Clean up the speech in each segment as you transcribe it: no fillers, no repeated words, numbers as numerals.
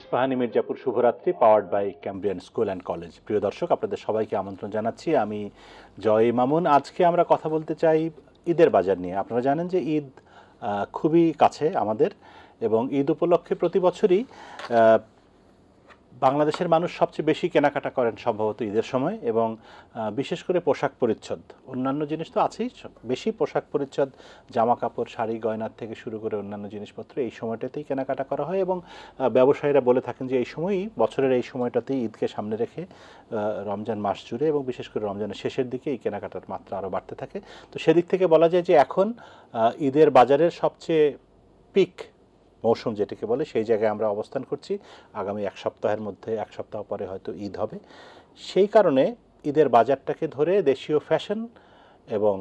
ইস্পাহানী মির্জাপুর শুভরাত্রি powered by Cambrian school and college. প্রিয় দর্শক, আপনাদের সবাইকে আমন্ত্রণ জানাচ্ছি। আমি জয় মামুন। আজকে আমরা কথা বলতে চাই ঈদের বাজার নিয়ে। আপনারা জানেন যে ঈদ খুবই কাছে আমাদের, এবং ঈদ উপলক্ষে প্রতি বছরই বাংলাদেশের মানুষ সবচেয়ে বেশি কেনাকাটা করেন সম্ভবত ঈদের সময়, এবং বিশেষ করে পোশাক পরিচ্ছদ। অন্যান্য জিনিস তো আছেই, বেশি পোশাক পরিচ্ছদ, জামা কাপড়, শাড়ি গয়নার থেকে শুরু করে অন্যান্য জিনিসপত্র এই সময়টাতেই কেনাকাটা করা হয়। এবং ব্যবসায়ীরা বলে থাকেন যে এই সময়ই, বছরের এই সময়টাতেই ঈদকে সামনে রেখে রমজান মাস জুড়ে এবং বিশেষ করে রমজানের শেষের দিকে এই কেনাকাটার মাত্রা আরও বাড়তে থাকে। তো সেদিক থেকে বলা যায় যে এখন ঈদের বাজারের সবচেয়ে পিক মৌসুম যেটাকে বলে, সেই জায়গায় আমরা অবস্থান করছি। আগামী এক সপ্তাহের মধ্যে, এক সপ্তাহ পরে হয়তো ঈদ হবে। সেই কারণে ঈদের বাজারটাকে ধরে দেশীয় ফ্যাশন এবং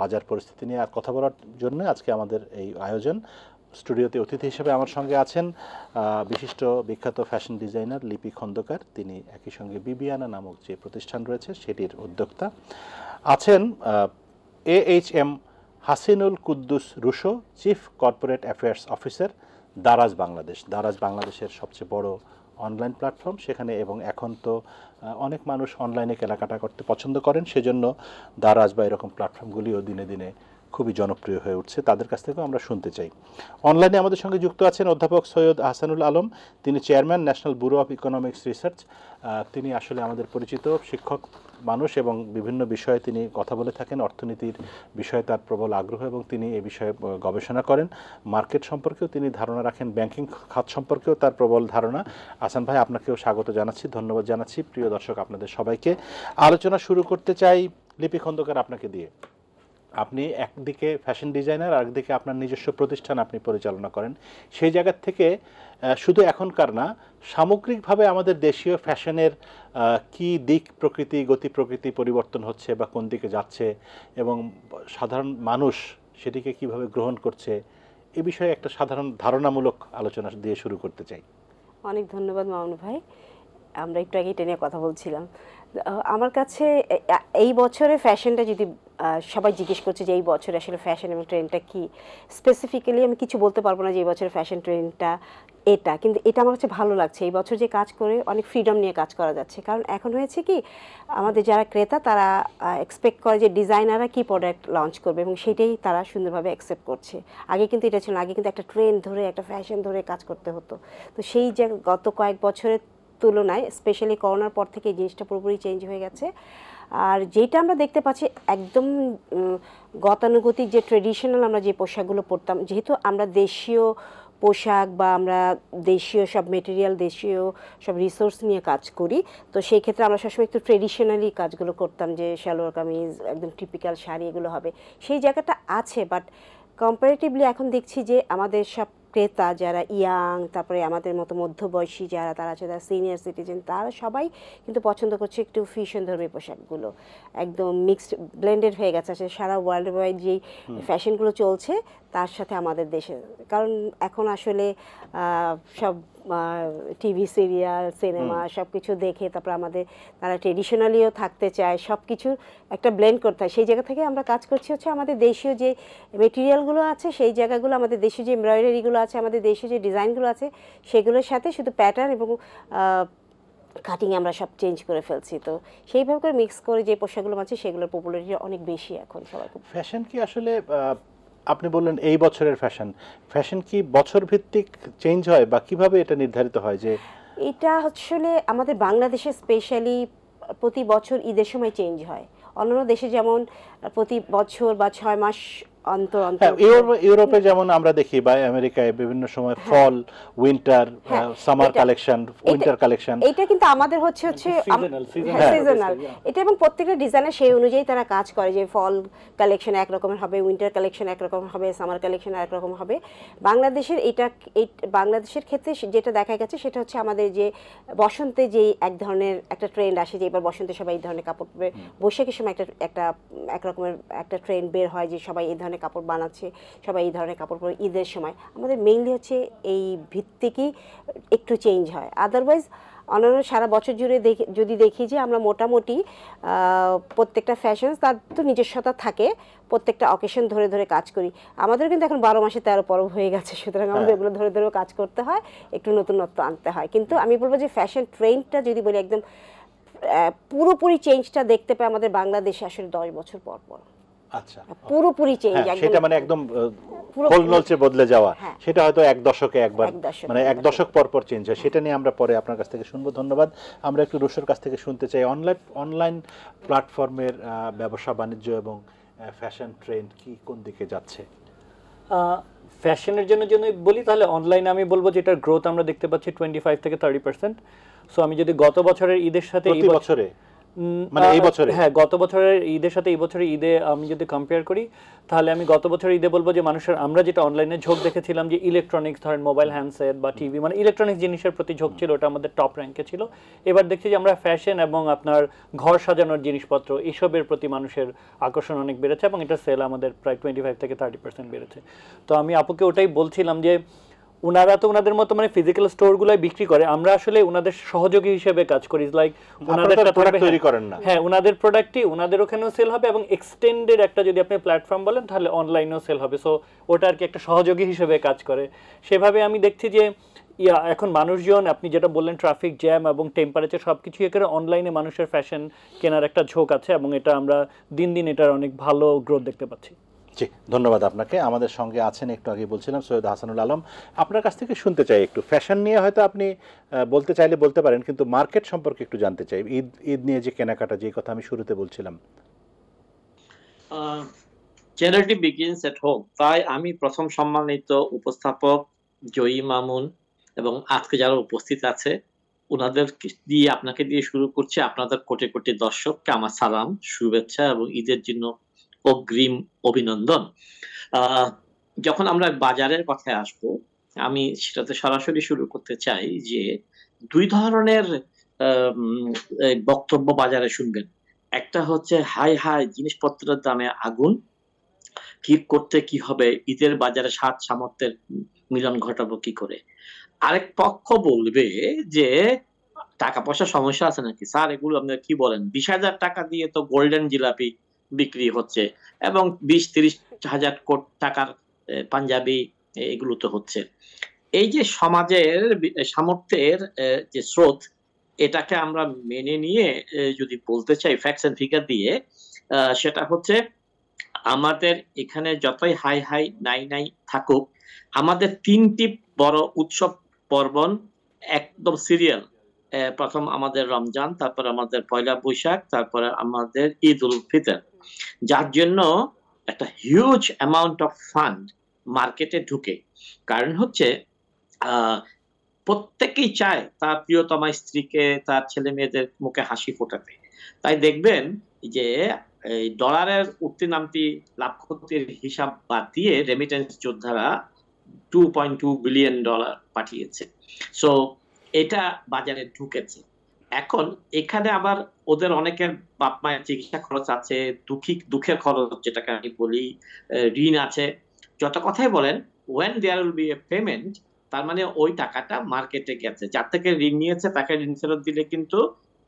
বাজার পরিস্থিতি নিয়ে আর কথা বলার জন্য আজকে আমাদের এই আয়োজন। স্টুডিওতে অতিথি হিসেবে আমার সঙ্গে আছেন বিশিষ্ট বিখ্যাত ফ্যাশন ডিজাইনার লিপি খন্দকার। তিনি একই সঙ্গে বিবিয়ানা নামক যে প্রতিষ্ঠান রয়েছে সেটির উদ্যোক্তা। আছেন AHM Hasinul Quddus Rusho, chief corporate affairs officer, Daraz Bangladesh. Daraz বাংলাদেশের সবচেয়ে বড় অনলাইন প্ল্যাটফর্ম সেখানে, এবং এখন তো অনেক মানুষ অনলাইনে কেনাকাটা করতে পছন্দ করেন, সেজন্য দারাজ বা এরকম প্ল্যাটফর্মগুলিও দিনে দিনে খুবই জনপ্রিয় হয়ে উঠছে। তাদের কাছ থেকেও আমরা শুনতে চাই। অনলাইনে আমাদের সঙ্গে যুক্ত আছেন অধ্যাপক সৈয়দ আহসানুল আলম। তিনি chairman, national bureau of economics research. তিনি আসলে আমাদের পরিচিত শিক্ষক মানুষ এবং বিভিন্ন বিষয়ে তিনি কথা বলে থাকেন। অর্থনীতির বিষয়ে তার প্রবল আগ্রহ এবং তিনি এ বিষয়ে গবেষণা করেন। মার্কেট সম্পর্কেও তিনি ধারণা রাখেন, ব্যাংকিং খাত সম্পর্কেও তার প্রবল ধারণা। আহসান ভাই, আপনাকেও স্বাগত জানাচ্ছি, ধন্যবাদ জানাচ্ছি। প্রিয় দর্শক, আপনাদের সবাইকে আলোচনা শুরু করতে চাই লিপি খন্দকার আপনাকে দিয়ে। আপনি একদিকে ফ্যাশন ডিজাইনার, আর একদিকে আপনার নিজস্ব প্রতিষ্ঠান আপনি পরিচালনা করেন। সেই জায়গা থেকে শুধু এখনকার না, সামগ্রিকভাবে আমাদের দেশীয় ফ্যাশনের কি দিক প্রকৃতি, গতি প্রকৃতি পরিবর্তন হচ্ছে বা কোন দিকে যাচ্ছে, এবং সাধারণ মানুষ সেটিকে কিভাবে গ্রহণ করছে, এ বিষয়ে একটা সাধারণ ধারণামূলক আলোচনা দিয়ে শুরু করতে চাই। অনেক ধন্যবাদ মামুন ভাই। আমরা একটু আগে এটা নিয়ে কথা বলছিলাম। আমার কাছে এই বছরের ফ্যাশনটা যদি সবাই জিজ্ঞেস করছে যে এই বছরে আসলে ফ্যাশন এবং ট্রেন্ডটা কি, স্পেসিফিক্যালি আমি কিছু বলতে পারবো না যে এই বছরের ফ্যাশন ট্রেন্ডটা এটা, কিন্তু এটা আমার কাছে ভালো লাগছে। এই বছর যে কাজ করে অনেক ফ্রিডম নিয়ে কাজ করা যাচ্ছে, কারণ এখন হয়েছে কি, আমাদের যারা ক্রেতা তারা এক্সপেক্ট করে যে ডিজাইনাররা কি প্রোডাক্ট লঞ্চ করবে, এবং সেটাই তারা সুন্দরভাবে অ্যাকসেপ্ট করছে। আগে কিন্তু এটা ছিল না, আগে কিন্তু একটা ট্রেন্ড ধরে, একটা ফ্যাশন ধরে কাজ করতে হতো। তো সেই যে গত কয়েক বছরের তুলনায়, স্পেশালি করোনার পর থেকে এই জিনিসটা পুরোপুরি চেঞ্জ হয়ে গেছে। আর যেটা আমরা দেখতে পাচ্ছি, একদম গতানুগতিক যে ট্রেডিশনাল আমরা যে পোশাকগুলো পরতাম, যেহেতু আমরা দেশীয় পোশাক বা আমরা দেশীয় সব মেটেরিয়াল, দেশীয় সব রিসোর্স নিয়ে কাজ করি, তো সেই ক্ষেত্রে আমরা সবসময় একটু ট্রেডিশনালি কাজগুলো করতাম, যে সালোয়ার কামিজ, একদম টিপিক্যাল শাড়ি, এগুলো হবে, সেই জায়গাটা আছে। বাট কম্পারেটিভলি এখন দেখছি যে আমাদের সব ক্রেতা যারা ইয়াং, তারপরে আমাদের মতো মধ্যবয়সী যারা তারা আছে, তারা সিনিয়র সিটিজেন, তারা সবাই কিন্তু পছন্দ করছে একটু ফিউশন ধর্মী পোশাকগুলো। একদম মিক্সড, ব্লেন্ডেড হয়ে গেছে সারা ওয়ার্ল্ড ওয়াইড যেই ফ্যাশনগুলো চলছে তার সাথে আমাদের দেশে। কারণ এখন আসলে সব টিভি সিরিয়াল, সিনেমা সব কিছু দেখে তারপর আমাদের তারা ট্রেডিশনালিও থাকতে চায়, সব কিছু একটা ব্লেন্ড করতে হয়। সেই জায়গা থেকে আমরা কাজ করছি হচ্ছে আমাদের দেশীয় যে মেটেরিয়ালগুলো আছে, সেই জায়গাগুলো, আমাদের দেশীয় যে এমব্রয়ডারিগুলো আছে, আমাদের দেশীয় যে ডিজাইনগুলো আছে, সেগুলোর সাথে শুধু প্যাটার্ন এবং কাটিং আমরা সব চেঞ্জ করে ফেলছি। তো সেইভাবে করে মিক্স করে যে পোশাকগুলো আছে সেগুলোর পপুলারিটি অনেক বেশি এখন সবাই। ফ্যাশন কি আসলে, আপনি বললেন এই বছরের ফ্যাশন, ফ্যাশন কি বছর ভিত্তিক চেঞ্জ হয়, বা কিভাবে এটা নির্ধারিত হয়? যে এটা আসলে আমাদের বাংলাদেশে স্পেশালি প্রতি বছর ঈদের সময় চেঞ্জ হয়। অন্যান্য দেশে যেমন প্রতি বছর বা 6 মাস অন্তর অন্তর, ইউরোপে যেমন আমরা দেখি, বা আমেরিকায় বিভিন্ন সময় fall, winter, summer collection, winter collection, এটা কিন্তু আমাদের হচ্ছে সিজনাল এটা, এবং প্রত্যেকটা ডিজাইনার সেই অনুযায়ী তারা কাজ করে, যে ফল কালেকশন এক রকমের হবে, উইন্টার কালেকশন এক রকম হবে, সামার কালেকশন এক রকম হবে। বাংলাদেশের বাংলাদেশের ক্ষেত্রে যেটা দেখা গেছে সেটা হচ্ছে আমাদের যে বসন্তে যে এক ধরনের একটা ট্রেন্ড আসে, যে এবার বসন্তে সবাই এই ধরনের কাপড় পরবে, বৈশাখের সময় একটা এক রকমের একটা ট্রেন্ড বের হয় যে সবাই এই ধরনের কাপড় বানাচ্ছে, সবাই এই ধরনের কাপড় পরে। ঈদের সময় আমাদের মেইনলি হচ্ছে এই ভিত্তিকই একটু চেঞ্জ হয়। আদারওয়াইজ অন্যান্য সারা বছর জুড়ে যদি দেখি যে আমরা মোটামুটি প্রত্যেকটা ফ্যাশন তার তো নিজস্বতা থাকে, প্রত্যেকটা অকেশন ধরে ধরে কাজ করি। আমাদের কিন্তু এখন 12 মাসে 13 পরব হয়ে গেছে, সুতরাং আমাদের এগুলো ধরে ধরেও কাজ করতে হয়, একটু নতুনত্ব আনতে হয়। কিন্তু আমি বলবো যে ফ্যাশন ট্রেন্ডটা যদি বলি একদম পুরোপুরি চেঞ্জটা দেখতে পাই আমাদের বাংলাদেশে আসলে 10 বছর পর পর। আচ্ছা, পুরোপুরি চেঞ্জ, একদম সেটা মানে একদম খোলনলচে বদলে যাওয়া, হ্যাঁ। সেটা হয়তো এক দশকে একবার, মানে এক এক দশক পর পর চেঞ্জ হয়। সেটা নিয়ে আমরা পরে আপনার কাছ থেকে শুনবো। ধন্যবাদ। আমরা একটু রুশোর কাছ থেকে শুনতে চাই অনলাইন প্ল্যাটফর্মের ব্যবসা বাণিজ্য এবং ফ্যাশন ট্রেন্ড কি কোন দিকে যাচ্ছে। ফ্যাশনের জন্য বলি তাহলে অনলাইনে আমি বলবো যে এটার গ্রোথ আমরা দেখতে পাচ্ছি 25 থেকে 30%। সো আমি যদি গত বছরের ঈদের সাথে প্রতি বছরে, মানে এই বছরে, হ্যাঁ গত বছরের ঈদের সাথে এই বছরের ঈদে আমি যদি কম্পেয়ার করি, তাহলে আমি গত বছরের ঈদে বলবো যে মানুষের, আমরা যেটা অনলাইনে ঝোঁক দেখেছিলাম যে ইলেকট্রনিক্স, ধরেন মোবাইল হ্যান্ডসেট বা টিভি, মানে ইলেকট্রনিক্স জিনিসের প্রতি ঝোঁক ছিল, ওটা আমাদের টপ র্যাঙ্কে ছিল। এবার দেখছি যে আমরা ফ্যাশন এবং আপনার ঘর সাজানোর জিনিসপত্র এইসবের প্রতি মানুষের আকর্ষণ অনেক বেড়েছে, এবং এটা সেল আমাদের প্রায় 25 থেকে 30% বেড়েছে। তো আমি আপুকে ওটাই বলছিলাম যে ওনারা তো ওনাদের মতো মানে ফিজিক্যাল স্টোরগুলোয় বিক্রি করে, আমরা আসলে ওনাদের সহযোগী হিসেবে কাজ করি। লাইক ওনাদের প্রোডাক্ট তৈরি করেন না, হ্যাঁ ওনাদের প্রোডাক্টই ওনাদের ওখানেও সেল হবে, এবং এক্সটেন্ডেড একটা যদি আপনি প্ল্যাটফর্ম বলেন তাহলে অনলাইনেও সেল হবে। সো ওটা আর কি একটা সহযোগী হিসেবে কাজ করে। সেভাবে আমি দেখছি যে এখন মানুষজন, আপনি যেটা বললেন ট্রাফিক জ্যাম এবং টেম্পারেচার সবকিছু এখানে অনলাইনে মানুষের ফ্যাশন কেনার একটা ঝোঁক আছে, এবং এটা আমরা দিন দিন এটার অনেক ভালো গ্রোথ দেখতে পাচ্ছি। জি, ধন্যবাদ আপনাকে। আমাদের সঙ্গে আছেন, একটু আগে বলছিলাম, সৈয়দ হাসানুল আলম। আপনার কাছ থেকে শুনতে চাই একটু ফ্যাশন নিয়ে, হয়তো আপনি বলতে চাইলে বলতে পারেন, কিন্তু মার্কেট সম্পর্কে একটু জানতে চাই। ঈদ নিয়ে যে কেনাকাটা, যে কথা আমি শুরুতে বলছিলাম। চ্যারিটি বিগিনস এট হোম, তাই আমি প্রথম সম্মানিত উপস্থাপক জয়ী মামুন এবং আজকে যারা উপস্থিত আছে ওনাদের দিয়ে, আপনাকে দিয়ে শুরু করছি। আপনাদের কোটি কোটি দর্শককে আমার সালাম, শুভেচ্ছা এবং ঈদের জন্য অগ্রিম অভিনন্দন। যখন আমরা বাজারের কথায় আসবো, আমি সেটাতে সরাসরি শুরু করতে চাই যে দুই ধরনের বক্তব্য বাজারে শুনবেন। একটা হচ্ছে হাই হাই জিনিসপত্রের দামে আগুন, কি করতে কি হবে, ঈদের বাজারে সাত সামর্থ্যের মিলন ঘটাবো কি করে। আরেক পক্ষ বলবে যে টাকা পয়সা সমস্যা আছে নাকি স্যার, এগুলো আপনারা কি বলেন, 20,000 টাকা দিয়ে তো গোল্ডেন জিলাপি বিক্রি হচ্ছে এবং 20-30 হাজার কোটি টাকার পাঞ্জাবি এগুলো তো হচ্ছে। এই যে সমাজের সামর্থ্যের যে স্রোত, এটাকে আমরা মেনে নিয়ে যদি বলতে চাই ফ্যাক্টস এন্ড ফিগার দিয়ে, সেটা হচ্ছে আমাদের এখানে যতই হাই হাই নাই নাই থাকুক, আমাদের 3টি বড় উৎসব পর্বণ একদম সিরিয়াল। প্রথম আমাদের রমজান, তারপর আমাদের পয়লা বৈশাখ, তারপরে আমাদের ঈদ উল ফিতর, যার জন্য একটা হিউজ অ্যামাউন্ট অফ ফান্ড মার্কেটে ঢুকে। কারণ হচ্ছে প্রত্যেকেই চায় তার প্রিয়তমা স্ত্রীকে, তার ছেলে মেয়েদের মুখে হাসি ফোটাতে। তাই দেখবেন যে এই ডলারের উঠতি নামতি লাভ ক্ষতির হিসাব বাদ দিয়ে রেমিটেন্স যোদ্ধারা $2.2 বিলিয়ন পাঠিয়েছে। সো এটা বাজারে ঢুকেছে। এখন এখানে আবার ওদের অনেকের বাপ মায়ের চিকিৎসা খরচ আছে, দুঃখের খরচ যেটাকে আমি বলি, ঋণ আছে। যত কথাই বলেন, when there will be a payment, তার মানে ওই টাকাটা মার্কেটে গেছে, যার থেকে ঋণ নিয়েছে তাকে ঋণ ফেরত দিলে কিন্তু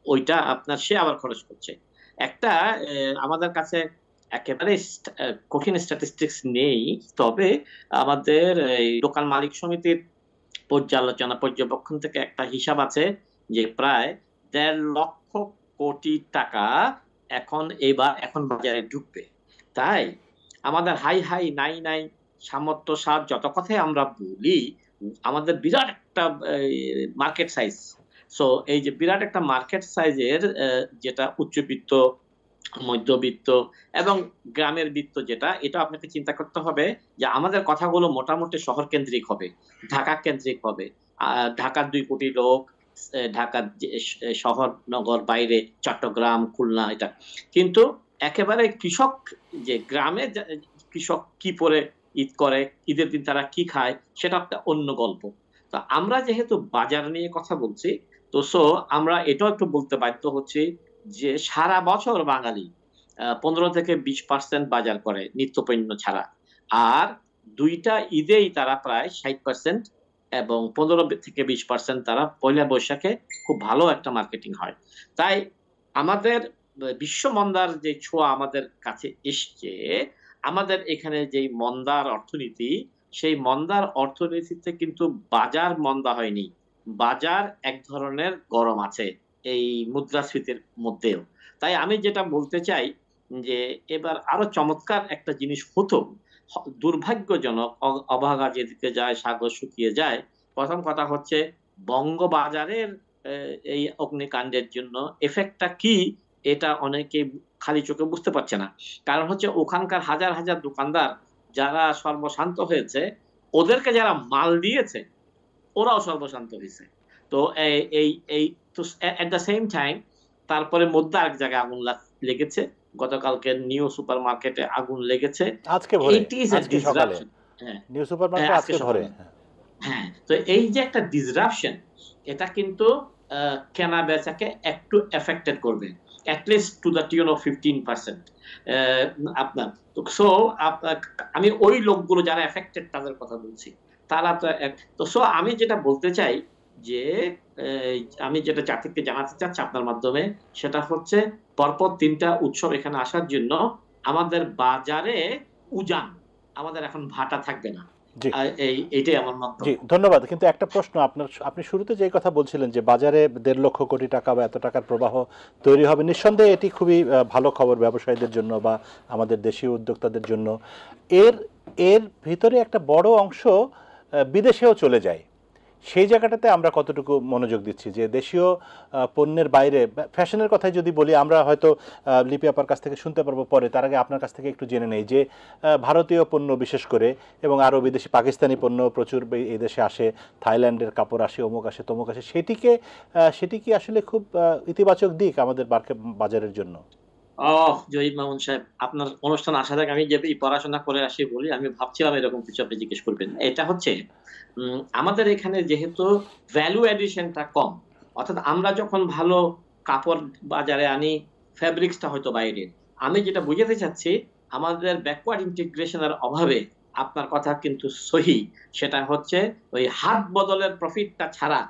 ওইটা আপনার সে আবার খরচ করছে। একটা আমাদের কাছে একেবারে কঠিন স্ট্যাটিস্টিক্স নেই, তবে আমাদের এই দোকান মালিক সমিতির পর্যবেক্ষণ থেকে একটা হিসাব আছে যে প্রায় 1.5 লক্ষ কোটি টাকা এখন বাজারে ঢুকবে। তাই আমাদের হাই হাই নাই নাই সামর্থ্য সার যত কথাই আমরা বলি, আমাদের বিরাট একটা মার্কেট সাইজ। সো এই যে বিরাট একটা মার্কেট সাইজের, যেটা উচ্চবিত্ত, মধ্যবিত্ত এবং গ্রামের বৃত্ত, যেটা এটা আপনাকে চিন্তা করতে হবে যে আমাদের কথাগুলো মোটামুটি শহর কেন্দ্রিক হবে, ঢাকা কেন্দ্রিক হবে। ঢাকার 2 কোটি লোক, ঢাকার শহর নগর বাইরে চট্টগ্রাম খুলনা, এটা কিন্তু একেবারে কৃষক, যে গ্রামে কৃষক কি পরে ঈদ করে, ঈদের দিন তারা কি খায়, সেটা একটা অন্য গল্প। তো আমরা যেহেতু বাজার নিয়ে কথা বলছি, তো আমরা এটাও একটু বলতে বাধ্য হচ্ছি যে সারা বছর বাঙালি 15 থেকে 20% বাজার করে নিত্যপণ্য ছাড়া, আর 2টা ঈদেই তারা প্রায় 60% এবং 15 থেকে 20% তারা পয়লা বৈশাখে খুব ভালো একটা মার্কেটিং হয়। তাই আমাদের বিশ্ব মন্দার যে ছোঁয়া আমাদের কাছে এসছে, আমাদের এখানে যেই মন্দার অর্থনীতি, সেই মন্দার অর্থনীতিতে কিন্তু বাজার মন্দা হয়নি। বাজার এক ধরনের গরম আছে এই মুদ্রাস্ফীতির মধ্যেও। তাই আমি যেটা বলতে চাই যে এবার আরো চমৎকার একটা জিনিস হতো। দুর্ভাগ্যজনক অভাগা যেদিকে যায় সাগর শুকিয়ে যায়। প্রথম কথা হচ্ছে বঙ্গবাজারের এই অগ্নিকাণ্ডের জন্য এফেক্টটা কি এটা অনেকে খালি চোখে বুঝতে পারছে না। কারণ হচ্ছে ওখানকার হাজার হাজার দোকানদার যারা সর্বশান্ত হয়েছে, ওদেরকে যারা মাল দিয়েছে ওরাও সর্বশান্ত হয়েছে। তো এই এই এই তো এট দ্য সেম টাইম তারপরে মধ্যে আরেক জায়গায় আগুন লেগেছে। গতকালকে নিউ সুপার মার্কেটে আগুন লেগেছে। আজকে ভোরে, ইট ইজ এ আজকে সকালে ডিসরাপশন। হ্যাঁ, নিউ সুপার মার্কেট আজকে আজকে ভোরে। সকালে। হ্যাঁ, তো এই যে একটা ডিসরাপশন, এটা কিন্তু কেনা বেচাকে একটু এফেক্টেড করবে, at least to the tune of 15%। আপনার সো আমি ওই লোকগুলো যারা এফেক্টেড তাদের কথা বলছি। তারা তো সো আমি যেটা বলতে চাই যে আমি যেটা জাতিকে জানাতে চাচ্ছি আপনার মাধ্যমে, সেটা হচ্ছে পরপর 3টা উৎসব এখানে আসার জন্য আমাদের বাজারে উজান, আমাদের এখন ভাটা থাকবে না। জি এইটাই আমার মন্তব্য। জি, ধন্যবাদ। কিন্তু একটা প্রশ্ন, আপনি শুরুতে যে কথা বলছিলেন যে বাজারে 1.5 লক্ষ কোটি টাকা বা এত টাকার প্রবাহ তৈরি হবে, নিঃসন্দেহে এটি খুবই ভালো খবর ব্যবসায়ীদের জন্য বা আমাদের দেশীয় উদ্যোক্তাদের জন্য। এর ভিতরে একটা বড় অংশ বিদেশেও চলে যায়। সেই জায়গাটাতে আমরা কতটুকু মনোযোগ দিচ্ছি যে দেশীয় পণ্যের বাইরে, ফ্যাশনের কথাই যদি বলি, আমরা হয়তো লিপি আপার কাছ থেকে শুনতে পারবো পরে, তার আগে আপনার কাছ থেকে একটু জেনে নেই যে ভারতীয় পণ্য বিশেষ করে এবং আরও বিদেশি পাকিস্তানি পণ্য প্রচুর এই দেশে আসে, থাইল্যান্ডের কাপড় আসে, অমুক আসে তমুক আসে, সেটি কি আসলে খুব ইতিবাচক দিক আমাদের বাজারের জন্য? জহির মামুন সাহেব, আপনার অনুষ্ঠান আসার আগে আমি যে পড়াশোনা করে আসি বলি, আমি ভাবছিলাম এরকম কিছু আপনি জিজ্ঞেস করবেন। এটা হচ্ছে আমাদের এখানে যেহেতু ভ্যালু এডিশনটা কম, অর্থাৎ আমরা যখন ভালো কাপড় বাজারে আনি, ফেব্রিক্সটা হয়তো বাইরের। আমি যেটা বুঝাতে চাচ্ছি, আমাদের ব্যাকওয়ার্ড ইন্টিগ্রেশনের অভাবে, আপনার কথা কিন্তু সহি, সেটা হচ্ছে ওই হাত বদলের প্রফিটটা ছাড়া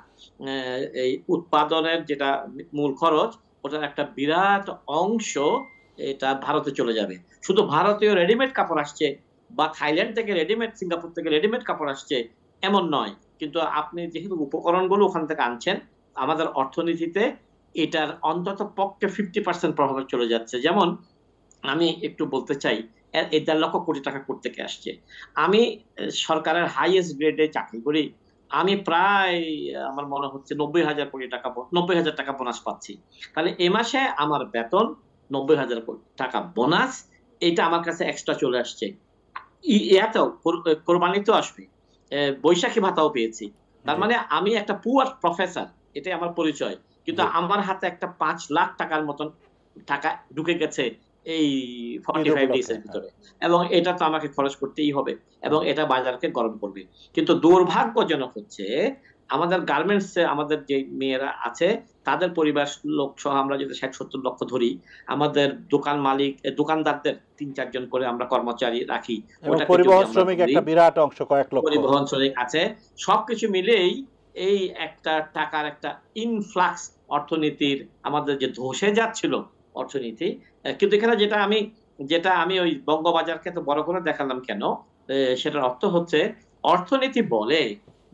এই উৎপাদনের যেটা মূল খরচ, ওটার একটা বিরাট অংশ এটা ভারতে চলে যাবে। শুধু ভারতীয় রেডিমেড কাপড় আসছে বা থাইল্যান্ড থেকে রেডিমেড, সিঙ্গাপুর থেকে রেডিমেড কাপড় আসছে এমন নয়, কিন্তু আপনি যেহেতু উপকরণগুলো ওখান থেকে আনছেন, আমাদের অর্থনীতিতে এটার অন্তত পক্ষে 50% প্রভাবে চলে যাচ্ছে। যেমন আমি একটু বলতে চাই, 1.5 লক্ষ কোটি টাকা থেকে আসছে। আমি সরকারের হাইয়েস্ট গ্রেডে চাকরি করি, আমি প্রায় আমার মনে হচ্ছে 90,000 টাকা বোনাস পাচ্ছি। তাহলে এ মাসে আমার বেতন 90,000 টাকা বোনাস, এটা আমার কাছে এক্সট্রা চলে আসছে। ইয়াতেও কোরবানিতেও আসবে, বৈশাখী ভাতাও পেয়েছি। তার মানে আমি একটা পুয়ার প্রফেসর, এটাই আমার পরিচয়, কিন্তু আমার হাতে একটা 5 লাখ টাকার মতন টাকা ঢুকে গেছে এই 45 ডেজ এর ভিতরে, এবং এটা তো আমাকে খরচ করতেই হবে এবং এটা বাজারকে গরম করবে। কিন্তু দুর্ভাগ্যজনক হচ্ছে আমাদের গার্মেন্টস আমাদের যে মেয়েরা আছে, তাদের পরিবার লোক সহ আমরা যদি 60-70 লক্ষ ধরি, আমাদের দোকান মালিক দোকানদারদের 3-4 জন করে আমরা কর্মচারী রাখি, পরিবহন শ্রমিক একটা বিরাট অংশ, কয়েক লক্ষ পরিবহন শ্রমিক আছে। সবকিছু মিলেই এই একটা টাকার একটা ইনফ্লাক্স অর্থনীতির আমাদের যে ধসে যাচ্ছিল অর্থনীতি। কিন্তু এখানে যেটা আমি ওই বঙ্গবাজারকে তো বড় করে দেখালাম কেন, সেটার অর্থ হচ্ছে অর্থনীতি বলে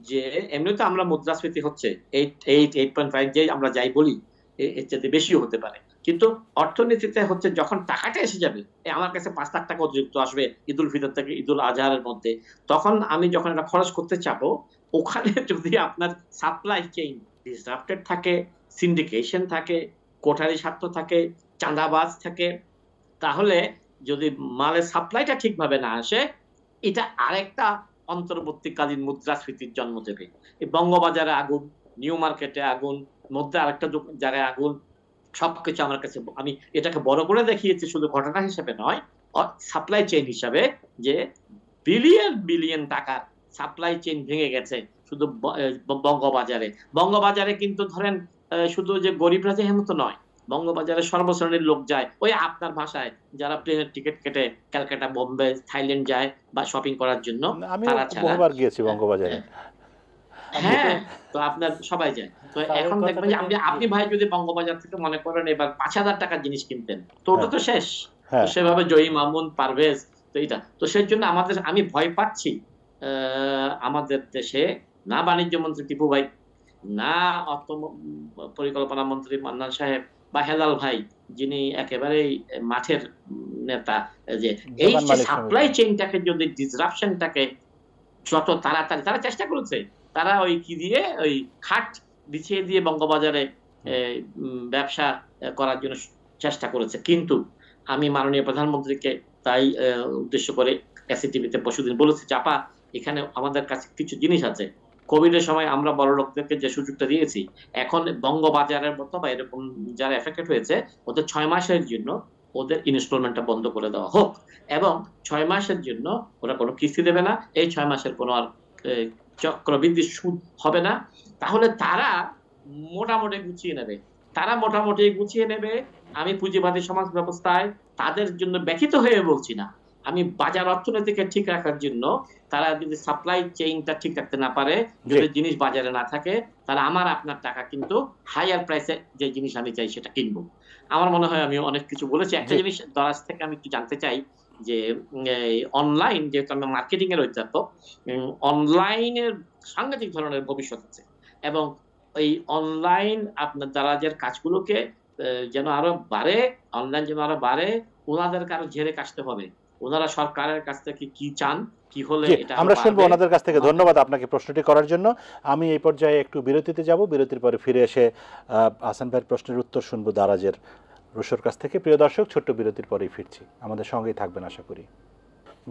যে এমনি তো আমরা মুদ্রাস্ফীতি হচ্ছে 8.5, যে আমরা যাই বলি এর চেয়ে বেশিও হতে পারে, কিন্তু অর্থনীতিতে হচ্ছে যখন টাকাটা এসে যাবে, আমার কাছে 5 লাখ টাকা অতিরিক্ত আসবে ঈদুল ফিতর থেকে ঈদুল আজহারের মধ্যে, তখন আমি যখন এটা খরচ করতে চাবো, ওখানে যদি আপনার সাপ্লাই চেইন ডিসরাপ্টেড থাকে, সিন্ডিকেশন থাকে, কোঠারি স্বার্থ থাকে, চাঁদাবাজ থাকে, তাহলে যদি মালের সাপ্লাইটা ঠিকভাবে না আসে, এটা আরেকটা অন্তর্বর্তীকালীন মুদ্রাস্ফীতির জন্ম দেবে। এই বঙ্গবাজারে আগুন, নিউ মার্কেটে আগুন, মধ্যে আরেকটা জায়গায় আগুন, সবকিছু আমার কাছে, আমি এটাকে বড় করে দেখিয়েছি শুধু ঘটনা হিসেবে নয়, সাপ্লাই চেইন হিসাবে, যে বিলিয়ন বিলিয়ন টাকার সাপ্লাই চেইন ভেঙে গেছে শুধু বঙ্গবাজারে কিন্তু ধরেন শুধু যে গরিবরা যে হেমন্ত নয়, বঙ্গবাজারে সর্বশ্রেণীর লোক যায়, ওই আপনার ভাষায় যারা প্লেনের টিকিট কেটে ক্যালকাটা, বোম্বে, থাইল্যান্ড যায় বা শপিং করার জন্য, আমি তারা ছাড়া বহুবার গিয়েছি বঙ্গবাজারে। হ্যাঁ, তো আপনার সবাই যায়। তো স্যারের এখন কথা দেখবেন যে থেকে আপনি ভাই যদি বঙ্গবাজার থেকে মনে করেন এবার ৫,০০০ টাকার জিনিস কিনতেন, তো ওটা তো শেষ। তো হ্যাঁ সেভাবে জয়ী মামুন, পারভেজ, তো এইটা। তো সেজন্য আমি ভয় পাচ্ছি আমাদের দেশে না বাণিজ্য মন্ত্রী টিপু ভাই, না অর্থ পরিকল্পনা মন্ত্রী মান্নান সাহেব বা হেলাল ভাই, যিনি একেবারেই মাঠের নেতা, যে এই দোকান যে মালিক সাপ্লাই সমিতি। চেইনটাকে যদি ডিসরাপশনটাকে যত তাড়াতাড়ি, তারা চেষ্টা করেছে, তারা ওই কি দিয়ে ওই খাট বিছিয়ে দিয়ে বঙ্গবাজারে ব্যবসা করার জন্য চেষ্টা করেছে। কিন্তু আমি মাননীয় প্রধানমন্ত্রীকে তাই উদ্দেশ্য করে এসিটিভিতে পরশুদিন বলেছি, চাপা এখানে আমাদের কাছে কিছু জিনিস আছে, কোভিড এর সময় আমরা বড় লোকদেরকে যে সুযোগটা দিয়েছি, এখন বঙ্গবাজারের মতো বা এরকম যারা এফেক্টেড হয়েছে ওদের 6 মাসের জন্য ওদের ইনস্টলমেন্টটা বন্ধ করে দেওয়া হোক, এবং 6 মাসের জন্য ওরা কোনো কিস্তি দেবে না, এই 6 মাসের কোনো আর চক্রবৃদ্ধি সুদ হবে না। তাহলে তারা মোটামুটি গুছিয়ে নেবে, তারা মোটামুটি গুছিয়ে নেবে। আমি পুঁজিবাদী সমাজ ব্যবস্থায় তাদের জন্য ব্যথিত হয়ে বলছি না, আমি বাজার অর্থনীতিকে ঠিক রাখার জন্য, তারা যদি সাপ্লাই চেইনটা ঠিক রাখতে না পারে, যদি জিনিস বাজারে না থাকে, তাহলে আমার আপনার টাকা কিন্তু হাইয়ার প্রাইসে যে জিনিস আমি চাই সেটা কিনবো। আমার মনে হয় আমি অনেক কিছু বলেছি। একটা জিনিস দরাজ থেকে আমি একটু জানতে চাই যে অনলাইন, যেহেতু আমি মার্কেটিং এর অধ্যাপক, অনলাইনের সাংঘাতিক ধরনের ভবিষ্যৎ আছে, এবং এই অনলাইন আপনার দারাজের কাজগুলোকে যেন আরো বাড়ে, অনলাইন যেন আরো বাড়ে, ওনাদেরকে আরো ঝেড়ে কাশতে হবে। ওনারা সরকারের কাছ থেকে কি চান, কি হলে এটা আমরা শুনবো ওনাদের কাছ থেকে। ধন্যবাদ আপনাকে প্রশ্নটি করার জন্য। আমি এই পর্যায়ে একটু বিরতিতে যাব, বিরতির পরে ফিরে এসে হাসান ভাইয়ের প্রশ্নের উত্তর শুনবো দারাজের রুশোর কাছ থেকে। প্রিয় দর্শক, ছোট্ট বিরতির পরেই ফিরছি, আমাদের সঙ্গেই থাকবেন আশা করি।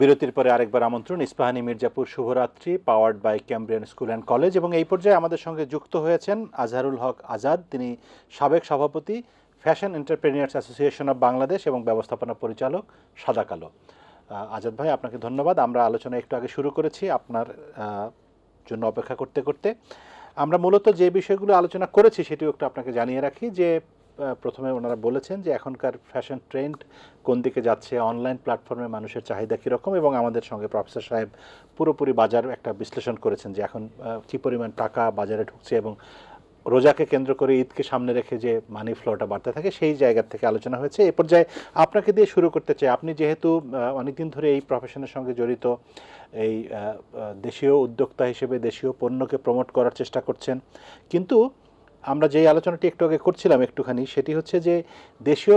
বিরতির পরে আরেকবার আমন্ত্রণ ইস্পাহানি মির্জাপুর শুভরাত্রি, powered by Cambrian school and college. এবং এই পর্যায়ে আমাদের সঙ্গে যুক্ত হয়েছেন আজহারুল হক আজাদ, তিনি সাবেক সভাপতি ফ্যাশন এন্টারপ্রেনিয়ার্স অ্যাসোসিয়েশন অব বাংলাদেশ এবং ব্যবস্থাপনা পরিচালক সাদা কালো। আজাদ ভাই, আপনাকে ধন্যবাদ। আমরা আলোচনা একটু আগে শুরু করেছি, আপনার জন্য অপেক্ষা করতে করতে আমরা মূলত যে বিষয়গুলো আলোচনা করেছি সেটিও একটু আপনাকে জানিয়ে রাখি। যে প্রথমে ওনারা বলেছেন যে এখনকার ফ্যাশন ট্রেন্ড কোন দিকে যাচ্ছে, অনলাইন প্ল্যাটফর্মে মানুষের চাহিদা কীরকম, এবং আমাদের সঙ্গে প্রফেসর সাহেব পুরোপুরি বাজার একটা বিশ্লেষণ করেছেন যে এখন কী পরিমাণ টাকা বাজারে ঢুকছে, এবং রোজাকে কেন্দ্র করে ঈদকে সামনে রেখে যে মানি ফ্লোটা বাড়তে থাকে সেই জায়গা থেকে আলোচনা হয়েছে। এ পর্যায়ে আপনাকে দিয়ে শুরু করতে চাই। আপনি যেহেতু অনেকদিন ধরে এই প্রফেশনের সঙ্গে জড়িত, এই দেশীয় উদ্যোক্তা হিসেবে দেশীয় পণ্যকে প্রমোট করার চেষ্টা করছেন, কিন্তু আমরা যেই আলোচনাটি একটু আগে করছিলাম একটুখানি, সেটি হচ্ছে যে দেশীয়